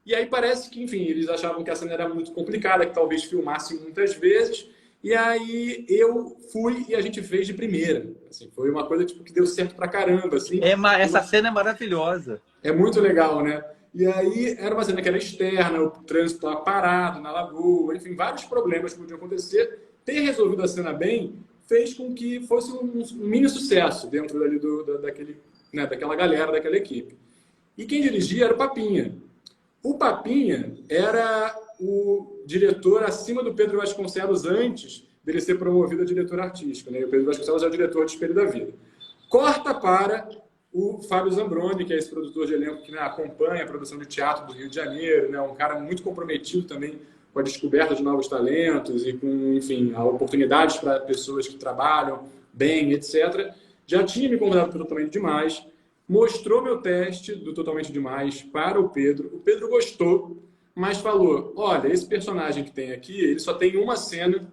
E aí parece que, enfim, eles achavam que a cena era muito complicada, que talvez filmasse muitas vezes. E aí eu fui e a gente fez de primeira. Assim, foi uma coisa tipo, que deu certo pra caramba. Assim. Essa cena é maravilhosa. É muito legal, né? E aí era uma cena que era externa, o trânsito estava parado na lagoa, enfim, vários problemas que podiam acontecer. Ter resolvido a cena bem fez com que fosse um mini sucesso dentro ali daquela galera, daquela equipe. E quem dirigia era o Papinha. O Papinha era o diretor acima do Pedro Vasconcelos antes dele ser promovido a diretor artístico, né? E o Pedro Vasconcelos é o diretor de Espelho da Vida. Corta para o Fábio Zambroni, que é esse produtor de elenco que acompanha a produção de teatro do Rio de Janeiro, né? Um cara muito comprometido também com a descoberta de novos talentos e com, enfim, oportunidades para pessoas que trabalham bem, etc. Já tinha me convidado para o Totalmente Demais, mostrou meu teste do Totalmente Demais para o Pedro. O Pedro gostou, mas falou, olha, esse personagem que tem aqui, ele só tem uma cena,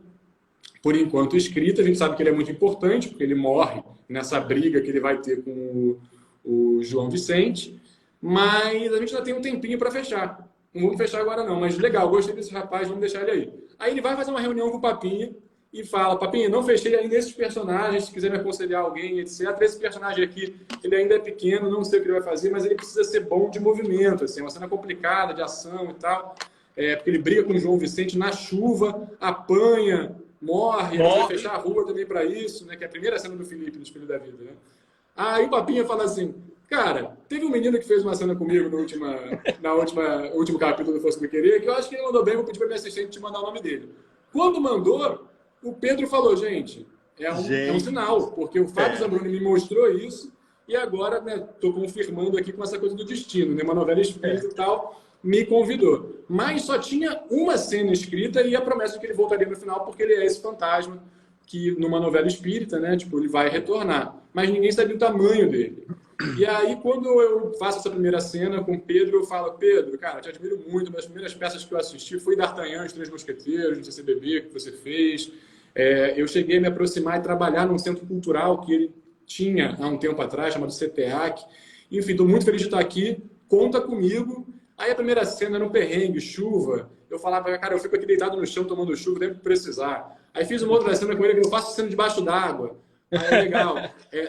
por enquanto, escrita. A gente sabe que ele é muito importante, porque ele morre nessa briga que ele vai ter com o João Vicente, mas a gente ainda tem um tempinho para fechar. Não vamos fechar agora não, mas legal, gostei desse rapaz, vamos deixar ele aí. Aí ele vai fazer uma reunião com o Papinha e fala, Papinha, não fechei ainda esses personagens, se quiser me aconselhar alguém, etc. Esse personagem aqui, ele ainda é pequeno, não sei o que ele vai fazer, mas ele precisa ser bom de movimento, assim, uma cena complicada, de ação e tal, porque ele briga com o João Vicente na chuva, apanha, morre. Vai fechar a rua também para isso, né? Que é a primeira cena do Felipe no Espelho da Vida, né? Aí o Papinha fala assim, cara, teve um menino que fez uma cena comigo no último capítulo do Força do Querer, que eu acho que ele mandou bem, vou pedir para minha assistente te mandar o nome dele. Quando mandou, o Pedro falou, gente, é um sinal, porque o Fábio Zambroni me mostrou isso, e agora, né, tô confirmando aqui com essa coisa do destino, né? Uma novela espírita e tal, me convidou. Mas só tinha uma cena escrita e a promessa de que ele voltaria no final, porque ele é esse fantasma que numa novela espírita, né, tipo, ele vai retornar. Mas ninguém sabia o tamanho dele. E aí, quando eu faço essa primeira cena com o Pedro, eu falo, Pedro, cara, te admiro muito, uma das primeiras peças que eu assisti foi D'Artagnan, Os Três Mosqueteiros, no CCBB, que você fez. Eu cheguei a me aproximar e trabalhar num centro cultural que ele tinha há um tempo atrás, chamado CETEAC. Enfim, estou muito feliz de estar aqui, conta comigo. Aí a primeira cena no perrengue, chuva, eu falava, cara, eu fico aqui deitado no chão tomando chuva, sempre que precisar. Aí fiz uma outra cena com ele, que eu faço cena debaixo d'água. Aí é legal.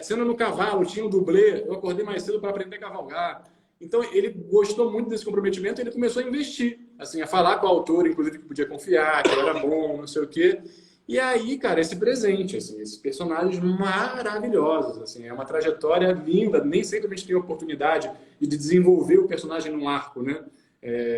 Cena no cavalo, tinha um dublê, eu acordei mais cedo para aprender a cavalgar. Então ele gostou muito desse comprometimento e ele começou a investir, assim, a falar com o autor, inclusive, que podia confiar, que ele era bom, não sei o quê. E aí, cara, esse presente, assim, esses personagens maravilhosos, assim, é uma trajetória linda, nem sempre a gente tem a oportunidade de desenvolver o personagem num arco, né?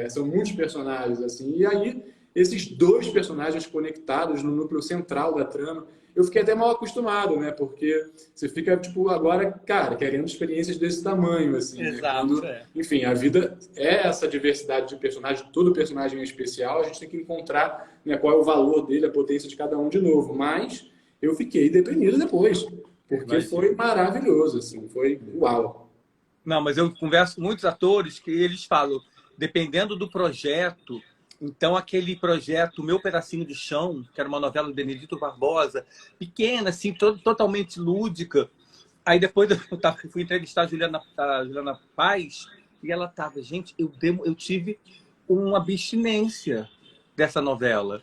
São muitos personagens, assim, e aí esses dois personagens conectados no núcleo central da trama, eu fiquei até mal acostumado, né? Porque você fica, tipo, agora, cara, querendo experiências desse tamanho, assim. Exato, né? Enfim, a vida é essa diversidade de personagens, todo personagem é especial, a gente tem que encontrar, né, qual é o valor dele, a potência de cada um de novo. Mas eu fiquei deprimido depois, porque foi maravilhoso, assim, foi uau. Não, mas eu converso com muitos atores que eles falam, dependendo do projeto. Então, aquele projeto Meu Pedacinho de Chão, que era uma novela do Benedito Barbosa, pequena, assim, totalmente lúdica. Aí depois eu fui entrevistar a Juliana Paz e ela estava, gente, eu tive uma abstinência dessa novela,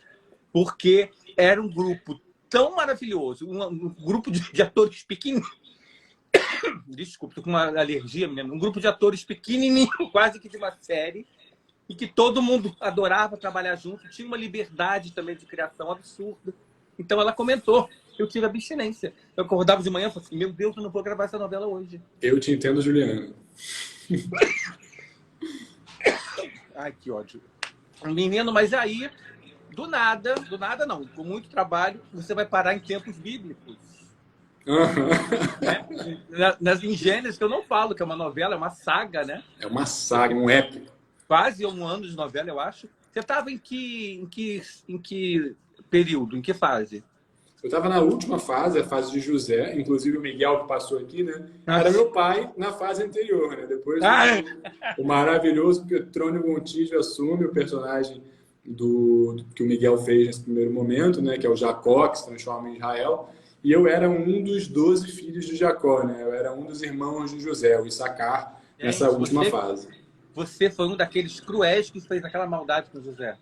porque era um grupo tão maravilhoso. Um grupo de atores pequenininhos. Desculpa, tô com uma alergia mesmo. Um grupo de atores pequenininho, quase que de uma série, e que todo mundo adorava trabalhar junto. Tinha uma liberdade também de criação absurda. Então ela comentou, eu tive abstinência. Eu acordava de manhã e falava assim, meu Deus, eu não vou gravar essa novela hoje. Eu te entendo, Juliana. Ai, que ódio. Menino, mas aí, do nada não, com muito trabalho, você vai parar em tempos bíblicos. Né? Nas Ingênesis, que eu não falo que é uma novela, é uma saga, né? É uma saga, um épico. Quase um ano de novela, eu acho. Você estava em que período, em que fase? Eu estava na última fase, a fase de José, inclusive o Miguel que passou aqui, né? Era meu pai na fase anterior, né? Depois o maravilhoso Petrônio Montijo assume o personagem que o Miguel fez nesse primeiro momento, né? Que é o Jacó, que se transforma em Israel. E eu era um dos 12 filhos de Jacó, né? Eu era um dos irmãos de José, o Issacar, nessa última fase. Você foi um daqueles cruéis que fez aquela maldade com José.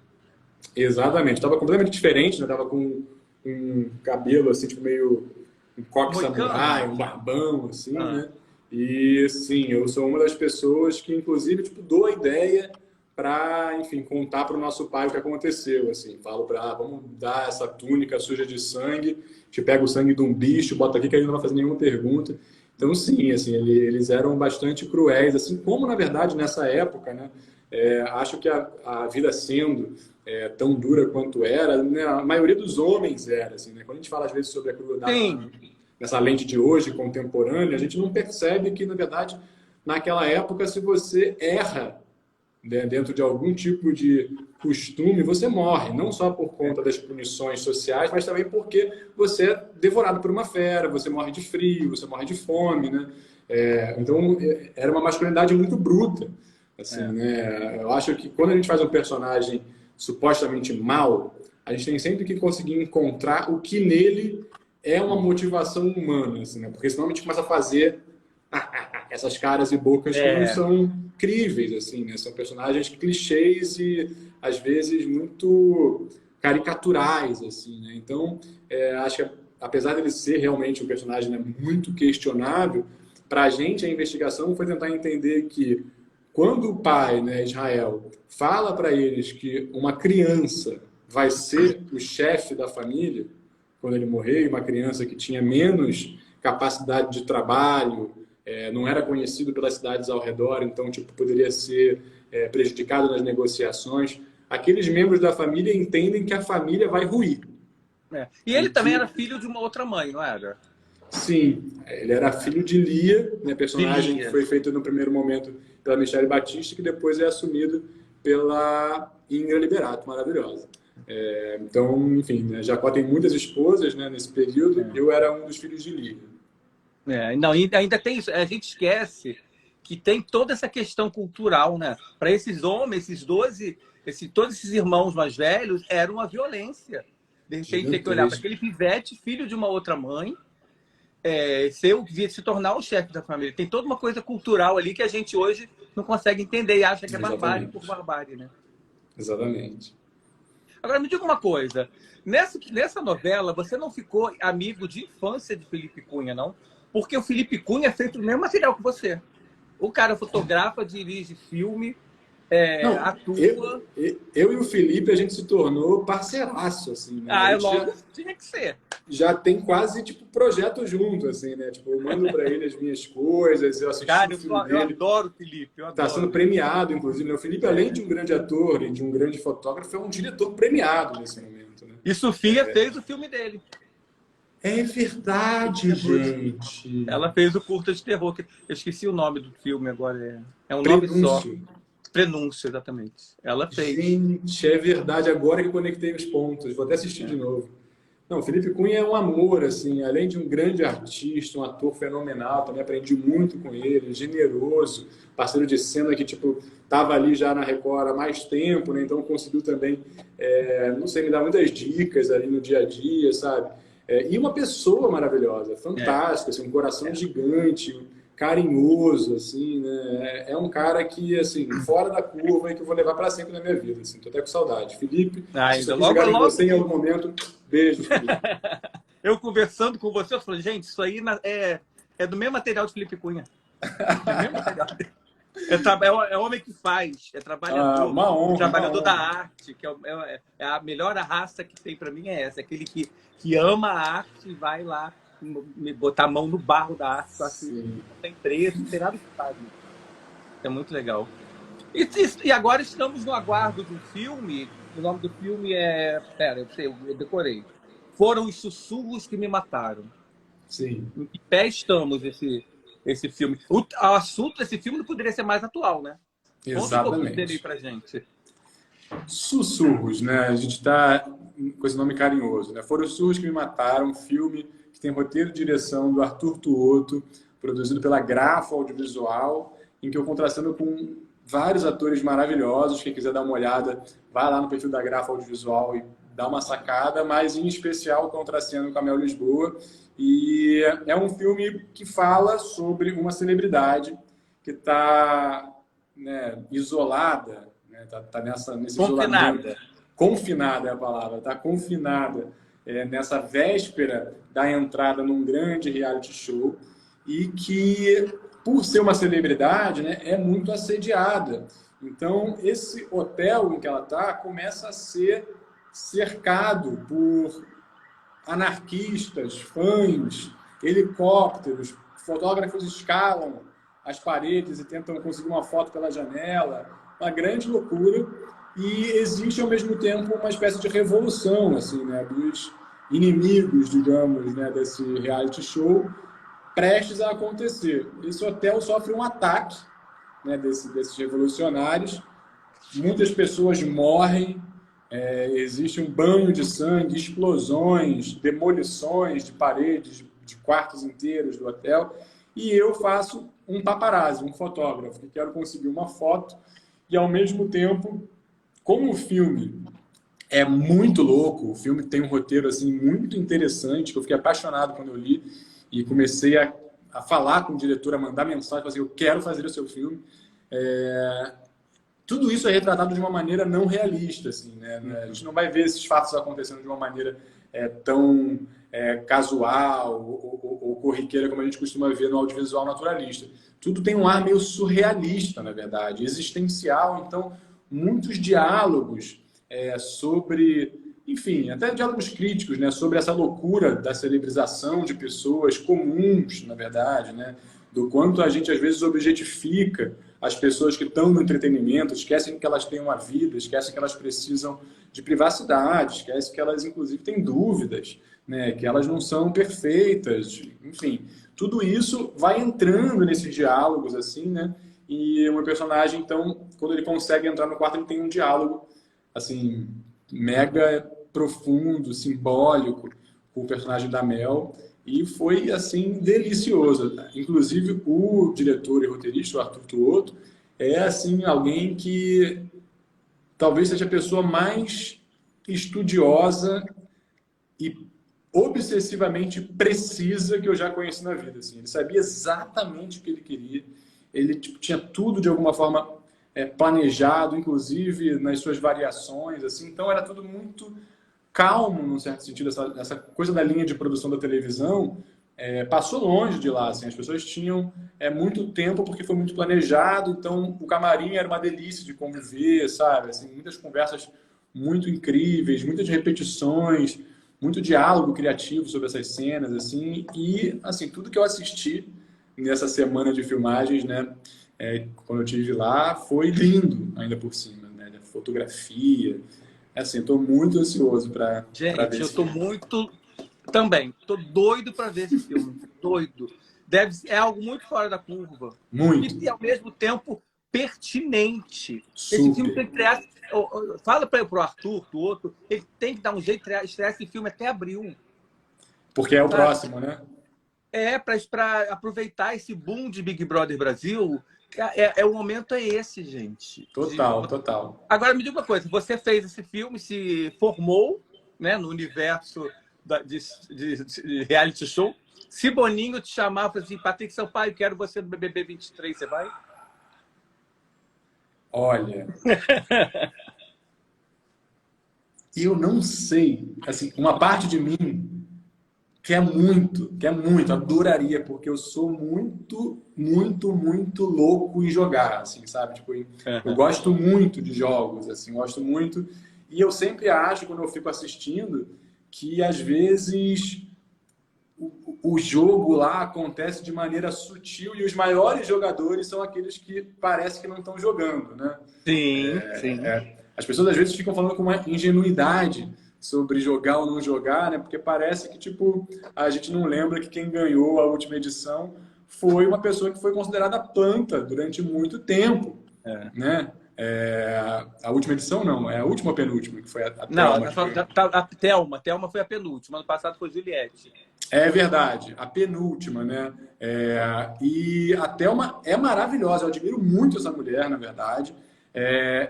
Exatamente. Estava completamente diferente, né? Tava com um cabelo, assim, tipo meio um coque samurai, um barbão, assim, né? E, sim, eu sou uma das pessoas que, inclusive, tipo, dou a ideia para, enfim, contar para o nosso pai o que aconteceu, assim. Falo para, vamos dar essa túnica suja de sangue, te pega o sangue de um bicho, bota aqui que ele não vai fazer nenhuma pergunta. Então, sim, assim, eles eram bastante cruéis, assim como, na verdade, nessa época, né? Acho que a vida sendo tão dura quanto era, né? A maioria dos homens era, assim, né? Quando a gente fala, às vezes, sobre a crueldade nessa lente de hoje, contemporânea, a gente não percebe que, na verdade, naquela época, se você erra, né, dentro de algum tipo de costume, você morre, não só por conta das punições sociais, mas também porque você é devorado por uma fera, você morre de frio, você morre de fome, né? Então, era uma masculinidade muito bruta, assim, né? Eu acho que quando a gente faz um personagem supostamente mal, a gente tem sempre que conseguir encontrar o que nele é uma motivação humana, assim, né? Porque senão a gente começa a fazer essas caras e bocas que não são críveis, assim, né? São personagens clichês e, às vezes, muito caricaturais, assim, né? Então, acho que, apesar dele ser realmente um personagem, né, muito questionável, para a gente, a investigação foi tentar entender que, quando o pai, né, Israel, fala para eles que uma criança vai ser o chefe da família, quando ele morrer, uma criança que tinha menos capacidade de trabalho, não era conhecido pelas cidades ao redor, então tipo, poderia ser prejudicado nas negociações. Aqueles membros da família entendem que a família vai ruir. E ele também era filho de uma outra mãe, não era? Sim, ele era filho de Lia, né, personagem que foi feito no primeiro momento pela Michelle Batista, que depois é assumido pela Ingra Liberato, maravilhosa. Então, enfim, né, Jacó tem muitas esposas, né, nesse período, eu era um dos filhos de Lia. Não, ainda tem isso. A gente esquece que tem toda essa questão cultural, né? Para esses homens, esses 12, todos esses irmãos mais velhos, era uma violência. De repente, tem que olhar para aquele pivete, filho de uma outra mãe, se tornar o chefe da família. Tem toda uma coisa cultural ali que a gente hoje não consegue entender e acha que é barbárie por barbárie, né? Exatamente. Agora, me diga uma coisa. Nessa novela, você não ficou amigo de infância de Felipe Cunha, não? Porque o Felipe Cunha é feito o mesmo material que você. O cara fotografa, dirige filme, atua. Eu e o Felipe, a gente se tornou parceiraço, assim, né? Logo tinha que ser. Já tem quase, tipo, projeto junto, assim, né? Tipo, eu mando para ele as minhas coisas, eu assisti o filme dele. Eu adoro o Felipe. Está sendo premiado, inclusive. O Felipe, além de um grande ator e de um grande fotógrafo, é um diretor premiado nesse momento, né? E Sofia fez o filme dele. É verdade, gente. Ela fez o curta de terror, que eu esqueci o nome do filme agora. É um Prenúncio. nome só. Prenúncio, exatamente. Ela fez. Gente, é verdade. Agora que eu conectei os pontos. Vou até assistir de novo. Não, o Felipe Cunha é um amor, assim. Além de um grande artista, um ator fenomenal. Também aprendi muito com ele. Generoso. Parceiro de cena que, tipo, estava ali já na Record há mais tempo, né? Então conseguiu também, não sei, me dar muitas dicas ali no dia a dia, sabe? E uma pessoa maravilhosa, fantástica, assim, um coração gigante, carinhoso, assim, né? É um cara que, assim, fora da curva e que eu vou levar para sempre na minha vida, assim. Tô até com saudade. Felipe, se eu chegar em você em algum momento, Beijo, Felipe. Eu conversando com você, eu falei, gente, isso aí é do mesmo material de Felipe Cunha. É do mesmo material. É homem que faz, é trabalhador, Uma honra, trabalhador uma da honra. arte, que é a melhor raça que tem para mim é essa, aquele que ama a arte e vai lá me botar a mão no barro da arte, assim, não tem preço, não tem nada que faz. É muito legal. E agora estamos no aguardo de um filme, o nome do filme é... Pera, eu decorei. Foram os Sussurros que Me Mataram. Sim. Em que pé estamos esse filme? O assunto desse filme não poderia ser mais atual, né? Conta um pouquinho dele aí pra gente. Sussurros, né? A gente está com esse nome carinhoso, né? Foram os Sussurros que Me Mataram, um filme que tem roteiro e direção do Arthur Tuoto, produzido pela Grafo Audiovisual, em que eu contrastando com vários atores maravilhosos. Quem quiser dar uma olhada, vai lá no perfil da Grafo Audiovisual e dá uma sacada, mas em especial contrastando com a Mel Lisboa. E é um filme que fala sobre uma celebridade que está, né, isolada, né, tá nesse isolamento. Confinada é a palavra, está confinada nessa véspera da entrada num grande reality show e que, por ser uma celebridade, né, é muito assediada. Então, esse hotel em que ela está começa a ser cercado por anarquistas, fãs, helicópteros, fotógrafos escalam as paredes e tentam conseguir uma foto pela janela, uma grande loucura, e existe ao mesmo tempo uma espécie de revolução assim, né, dos inimigos, digamos, né, desse reality show prestes a acontecer. Esse hotel sofre um ataque, né, desses revolucionários, muitas pessoas morrem. Existe um banho de sangue, explosões, demolições de paredes, de quartos inteiros do hotel, e eu faço um paparazzi, um fotógrafo, que quero conseguir uma foto, e ao mesmo tempo, como o filme é muito louco, o filme tem um roteiro assim, muito interessante, que eu fiquei apaixonado quando eu li, e comecei a falar com o diretor, a mandar mensagem, assim, eu quero fazer o seu filme. Tudo isso é retratado de uma maneira não realista, assim, né? A gente não vai ver esses fatos acontecendo de uma maneira tão casual ou corriqueira como a gente costuma ver no audiovisual naturalista. Tudo tem um ar meio surrealista, na verdade, existencial. Então, muitos diálogos sobre, enfim, até diálogos críticos, né? Sobre essa loucura da celebrização de pessoas comuns, na verdade, né? Do quanto a gente, às vezes, objetifica as pessoas que estão no entretenimento, esquecem que elas têm uma vida, esquecem que elas precisam de privacidade, esquecem que elas, inclusive, têm dúvidas, né? Que elas não são perfeitas, enfim. Tudo isso vai entrando nesses diálogos, assim, né? E o meu personagem, então, quando ele consegue entrar no quarto, ele tem um diálogo, assim, mega profundo, simbólico, com o personagem da Mel. E foi, assim, delicioso. Inclusive, o diretor e roteirista, o Arthur Tuoto, é, assim, alguém que talvez seja a pessoa mais estudiosa e obsessivamente precisa que eu já conheci na vida. Assim. Ele sabia exatamente o que ele queria. Ele tipo, tinha tudo, de alguma forma, planejado, inclusive nas suas variações. Assim. Então, era tudo muito calmo, num certo sentido, essa coisa da linha de produção da televisão passou longe de lá, assim, as pessoas tinham muito tempo porque foi muito planejado, então o camarim era uma delícia de conviver, sabe, assim, muitas conversas muito incríveis, muitas repetições, muito diálogo criativo sobre essas cenas, assim, e assim, tudo que eu assisti nessa semana de filmagens, né, quando eu estive lá, foi lindo, ainda por cima, né, fotografia. Assim, estou muito ansioso para ver. Gente, eu estou muito também. Estou doido para ver esse filme. Doido. É algo muito fora da curva. Muito. E ao mesmo tempo pertinente. Super. Esse filme tem que estrear. Fala para o Arthur, do outro, ele tem que dar um jeito de estrear esse filme até abril. Porque é o próximo, né? Para aproveitar esse boom de Big Brother Brasil. O momento é esse, gente. Total. Agora, me diga uma coisa. Você fez esse filme, se formou, né, no universo de reality show. Se Boninho te chamar e falar assim, Patrick Sampaio, quero você no BBB 23, você vai? Olha... Eu não sei. Assim, uma parte de mim quer muito, adoraria, porque eu sou muito, muito, muito louco em jogar, assim, sabe? Tipo, eu gosto muito de jogos, assim, gosto muito. E eu sempre acho, quando eu fico assistindo, que às vezes o jogo lá acontece de maneira sutil e os maiores jogadores são aqueles que parece que não estão jogando, né? Sim, sim. As pessoas às vezes ficam falando com uma ingenuidade sobre jogar ou não jogar, né? Porque parece que, tipo, a gente não lembra que quem ganhou a última edição foi uma pessoa que foi considerada planta durante muito tempo, né? A última edição não, é a última ou penúltima, que foi a Não, Thelma. a Thelma foi a penúltima. Ano passado foi Juliette. É verdade, a penúltima, né? E a Thelma é maravilhosa, eu admiro muito essa mulher, na verdade.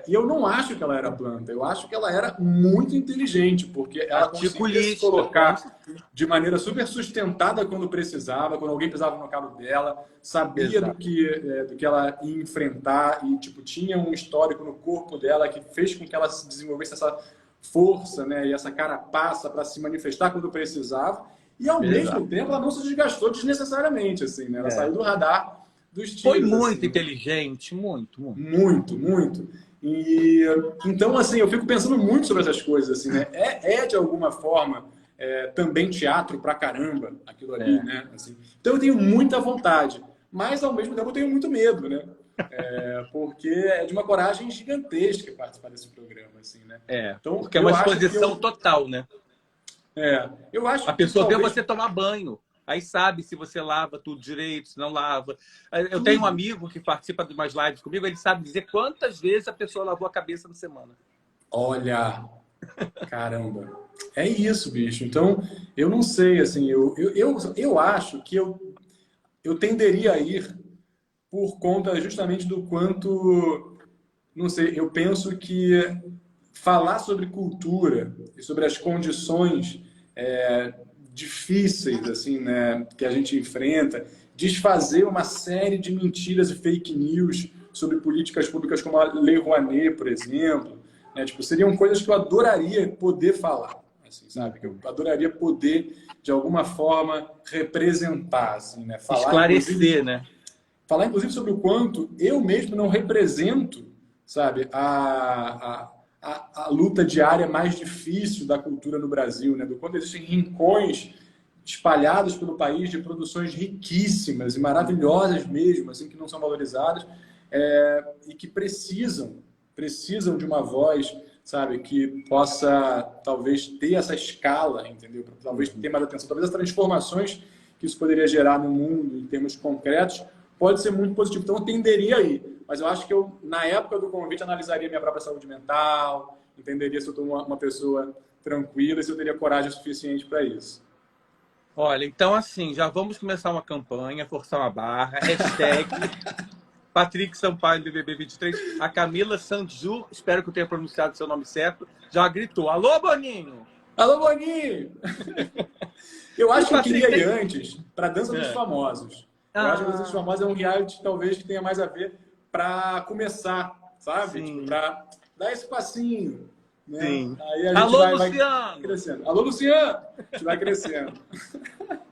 E eu não acho que ela era planta, eu acho que ela era muito inteligente, porque ela conseguia se colocar de maneira super sustentada quando precisava, quando alguém pisava no calo dela, sabia do que ela ia enfrentar e tipo, tinha um histórico no corpo dela que fez com que ela desenvolvesse essa força, né, e essa carapaça para se manifestar quando precisava. E ao mesmo tempo ela não se desgastou desnecessariamente, assim, né? Ela saiu do radar dos tiros. Foi muito assim, inteligente, muito. Muito. E então, assim, eu fico pensando muito sobre essas coisas, assim, né? De alguma forma também teatro pra caramba aquilo ali, né? Assim, então eu tenho muita vontade, mas ao mesmo tempo eu tenho muito medo, né? Porque é de uma coragem gigantesca participar desse programa, assim, né? Então, porque é uma exposição total, né? Eu acho a pessoa que vê você tomar banho, aí sabe se você lava tudo direito, se não lava. Eu tenho um amigo que participa de umas lives comigo, ele sabe dizer quantas vezes a pessoa lavou a cabeça na semana. Olha, caramba, é isso, bicho. Então, eu não sei, assim, eu acho que eu tenderia a ir por conta justamente do quanto, não sei, eu penso que falar sobre cultura e sobre as condições difíceis assim, né, que a gente enfrenta, desfazer uma série de mentiras e fake news sobre políticas públicas como a Lei Rouanet, por exemplo, né, tipo, seriam coisas que eu adoraria poder falar, assim, sabe? Que eu adoraria poder, de alguma forma, representar, assim, né? Esclarecer, né? Falar, inclusive, sobre o quanto eu mesmo não represento, sabe, a luta diária mais difícil da cultura no Brasil, né? Do quanto existem rincões espalhados pelo país de produções riquíssimas e maravilhosas mesmo, assim, que não são valorizadas e que precisam de uma voz, sabe, que possa talvez ter essa escala, entendeu? Talvez ter mais atenção, talvez as transformações que isso poderia gerar no mundo em termos concretos pode ser muito positivo. Então, eu tenderia aí. Mas eu acho que eu, na época do convite, analisaria minha própria saúde mental, entenderia se eu estou uma pessoa tranquila e se eu teria coragem suficiente para isso. Olha, então assim, já vamos começar uma campanha, forçar uma barra, hashtag Patrick Sampaio do BBB 23. A Camila Sanju, espero que eu tenha pronunciado seu nome certo, já gritou: alô, Boninho! Alô, Boninho! Eu acho que eu queria ir antes para a Dança dos Famosos. Eu acho que a Dança dos Famosos é um reality talvez que tenha mais a ver para começar, sabe? Tipo, para dar esse passinho. Né? Sim. Aí a gente alô, vai Luciano! Crescendo. Alô, Luciano! A gente vai crescendo.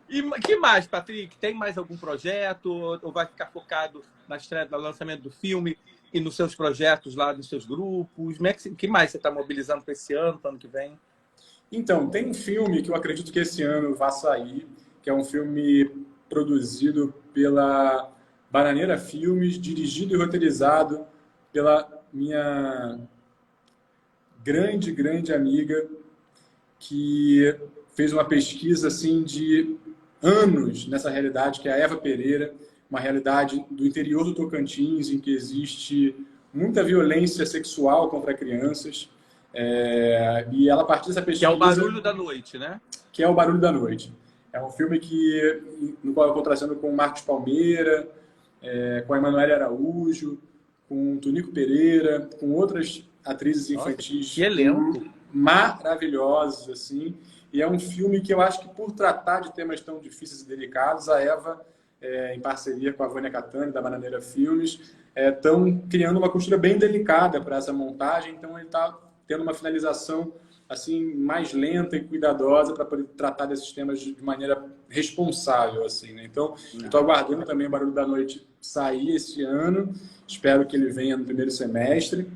E que mais, Patrick? Tem mais algum projeto? Ou vai ficar focado na estreia, no lançamento do filme e nos seus projetos lá, nos seus grupos? O que mais você está mobilizando para esse ano, para o ano que vem? Então, tem um filme que eu acredito que esse ano vai sair, que é um filme produzido pela Bananeira Filmes, dirigido e roteirizado pela minha grande amiga, que fez uma pesquisa assim de anos nessa realidade, que é a Eva Pereira, uma realidade do interior do Tocantins, em que existe muita violência sexual contra crianças. E ela, a partir dessa pesquisa... Que é o Barulho da Noite, né? Que é o Barulho da Noite. É um filme no qual eu estou trazendo com o Marcos Palmeira, com a Emanuele Araújo, com o Tunico Pereira, com outras atrizes infantis. Que elenco! Maravilhosos, assim. E é um filme que eu acho que, por tratar de temas tão difíceis e delicados, a Eva, em parceria com a Vânia Catani, da Bananeira Filmes, estão criando uma costura bem delicada para essa montagem. Então, ele está tendo uma finalização assim, mais lenta e cuidadosa para poder tratar desses temas de maneira responsável, assim, né? Então, eu estou aguardando também o Barulho da Noite sair esse ano. Espero que ele venha no primeiro semestre.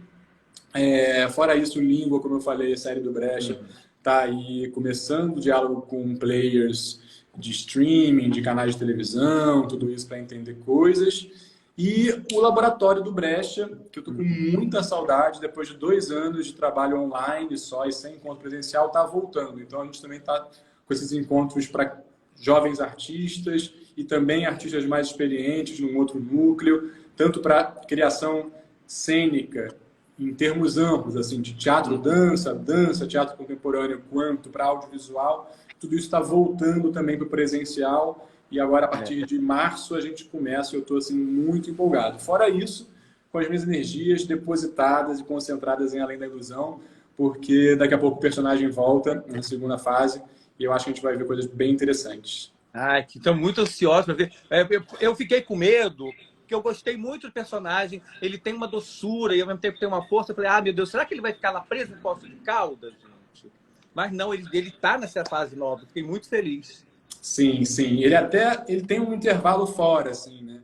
Fora isso, o Língua, como eu falei, a série do Brecha, está aí começando o diálogo com players de streaming, de canais de televisão, tudo isso para entender coisas. E o Laboratório do Brecha, que eu estou com muita saudade, depois de 2 anos de trabalho online só e sem encontro presencial, está voltando. Então a gente também está com esses encontros para jovens artistas e também artistas mais experientes num outro núcleo, tanto para criação cênica, em termos amplos, assim, de teatro, dança, teatro contemporâneo, quanto para audiovisual. Tudo isso está voltando também para o presencial. E agora, a partir de março, a gente começa, eu estou assim, muito empolgado. Fora isso, com as minhas energias depositadas e concentradas em Além da Ilusão, porque daqui a pouco o personagem volta na segunda fase e eu acho que a gente vai ver coisas bem interessantes. Ai, que estou muito ansioso para ver. Eu fiquei com medo, porque eu gostei muito do personagem. Ele tem uma doçura e ao mesmo tempo tem uma força. Eu falei, meu Deus, será que ele vai ficar lá preso em Poços de Caldas, gente? Mas não, ele está nessa fase nova. Fiquei muito feliz. Sim, sim. Ele tem um intervalo fora, assim, né?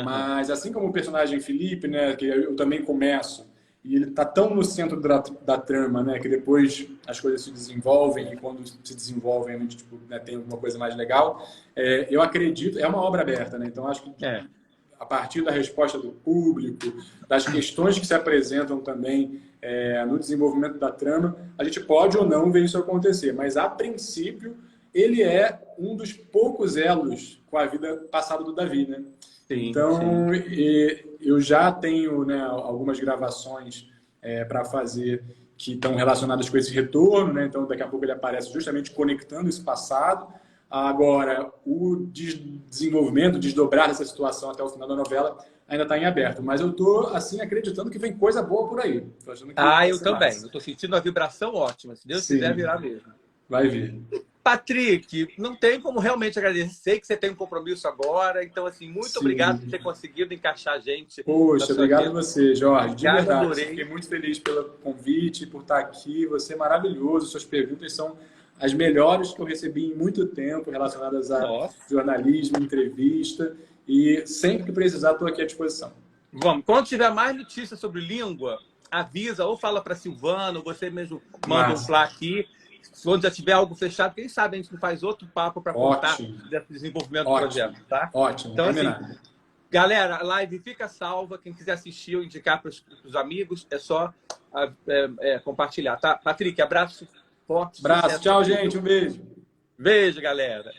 Mas assim como o personagem Felipe, né, que eu também começo, e ele tá tão no centro da trama, né, que depois as coisas se desenvolvem e quando se desenvolvem a gente tipo, né, tem alguma coisa mais legal. Eu acredito, é uma obra aberta, né? Então acho que a partir da resposta do público, das questões que se apresentam também no desenvolvimento da trama, a gente pode ou não ver isso acontecer. Mas a princípio ele é um dos poucos elos com a vida passada do Davi, né? Sim, então, eu já tenho, né, algumas gravações para fazer que estão relacionadas com esse retorno, né? Então, daqui a pouco ele aparece justamente conectando esse passado. Agora, o desenvolvimento, desdobrar dessa situação até o final da novela ainda está em aberto. Mas eu estou, assim, acreditando que vem coisa boa por aí. Tô achando que eu também. Eu estou sentindo uma vibração ótima. Se Deus quiser, virar mesmo. Vai vir. Patrick, não tem como realmente agradecer. Sei que você tem um compromisso agora. Então, assim, muito obrigado por ter conseguido encaixar a gente. Poxa, obrigado a você, Jorge. De verdade, adorei. Fiquei muito feliz pelo convite, por estar aqui. Você é maravilhoso. Suas perguntas são as melhores que eu recebi em muito tempo, relacionadas a jornalismo, entrevista. E sempre que precisar, estou aqui à disposição. Vamos. Quando tiver mais notícias sobre língua, avisa ou fala para Silvano, você mesmo manda um flá aqui. Quando já tiver algo fechado, quem sabe a gente não faz outro papo para contar desse desenvolvimento do projeto, tá? Ótimo, então, assim, galera, a live fica salva. Quem quiser assistir ou indicar para os amigos, é só compartilhar, tá? Patrick, abraço forte. Abraço, tchau, gente. Um beijo. Beijo, galera.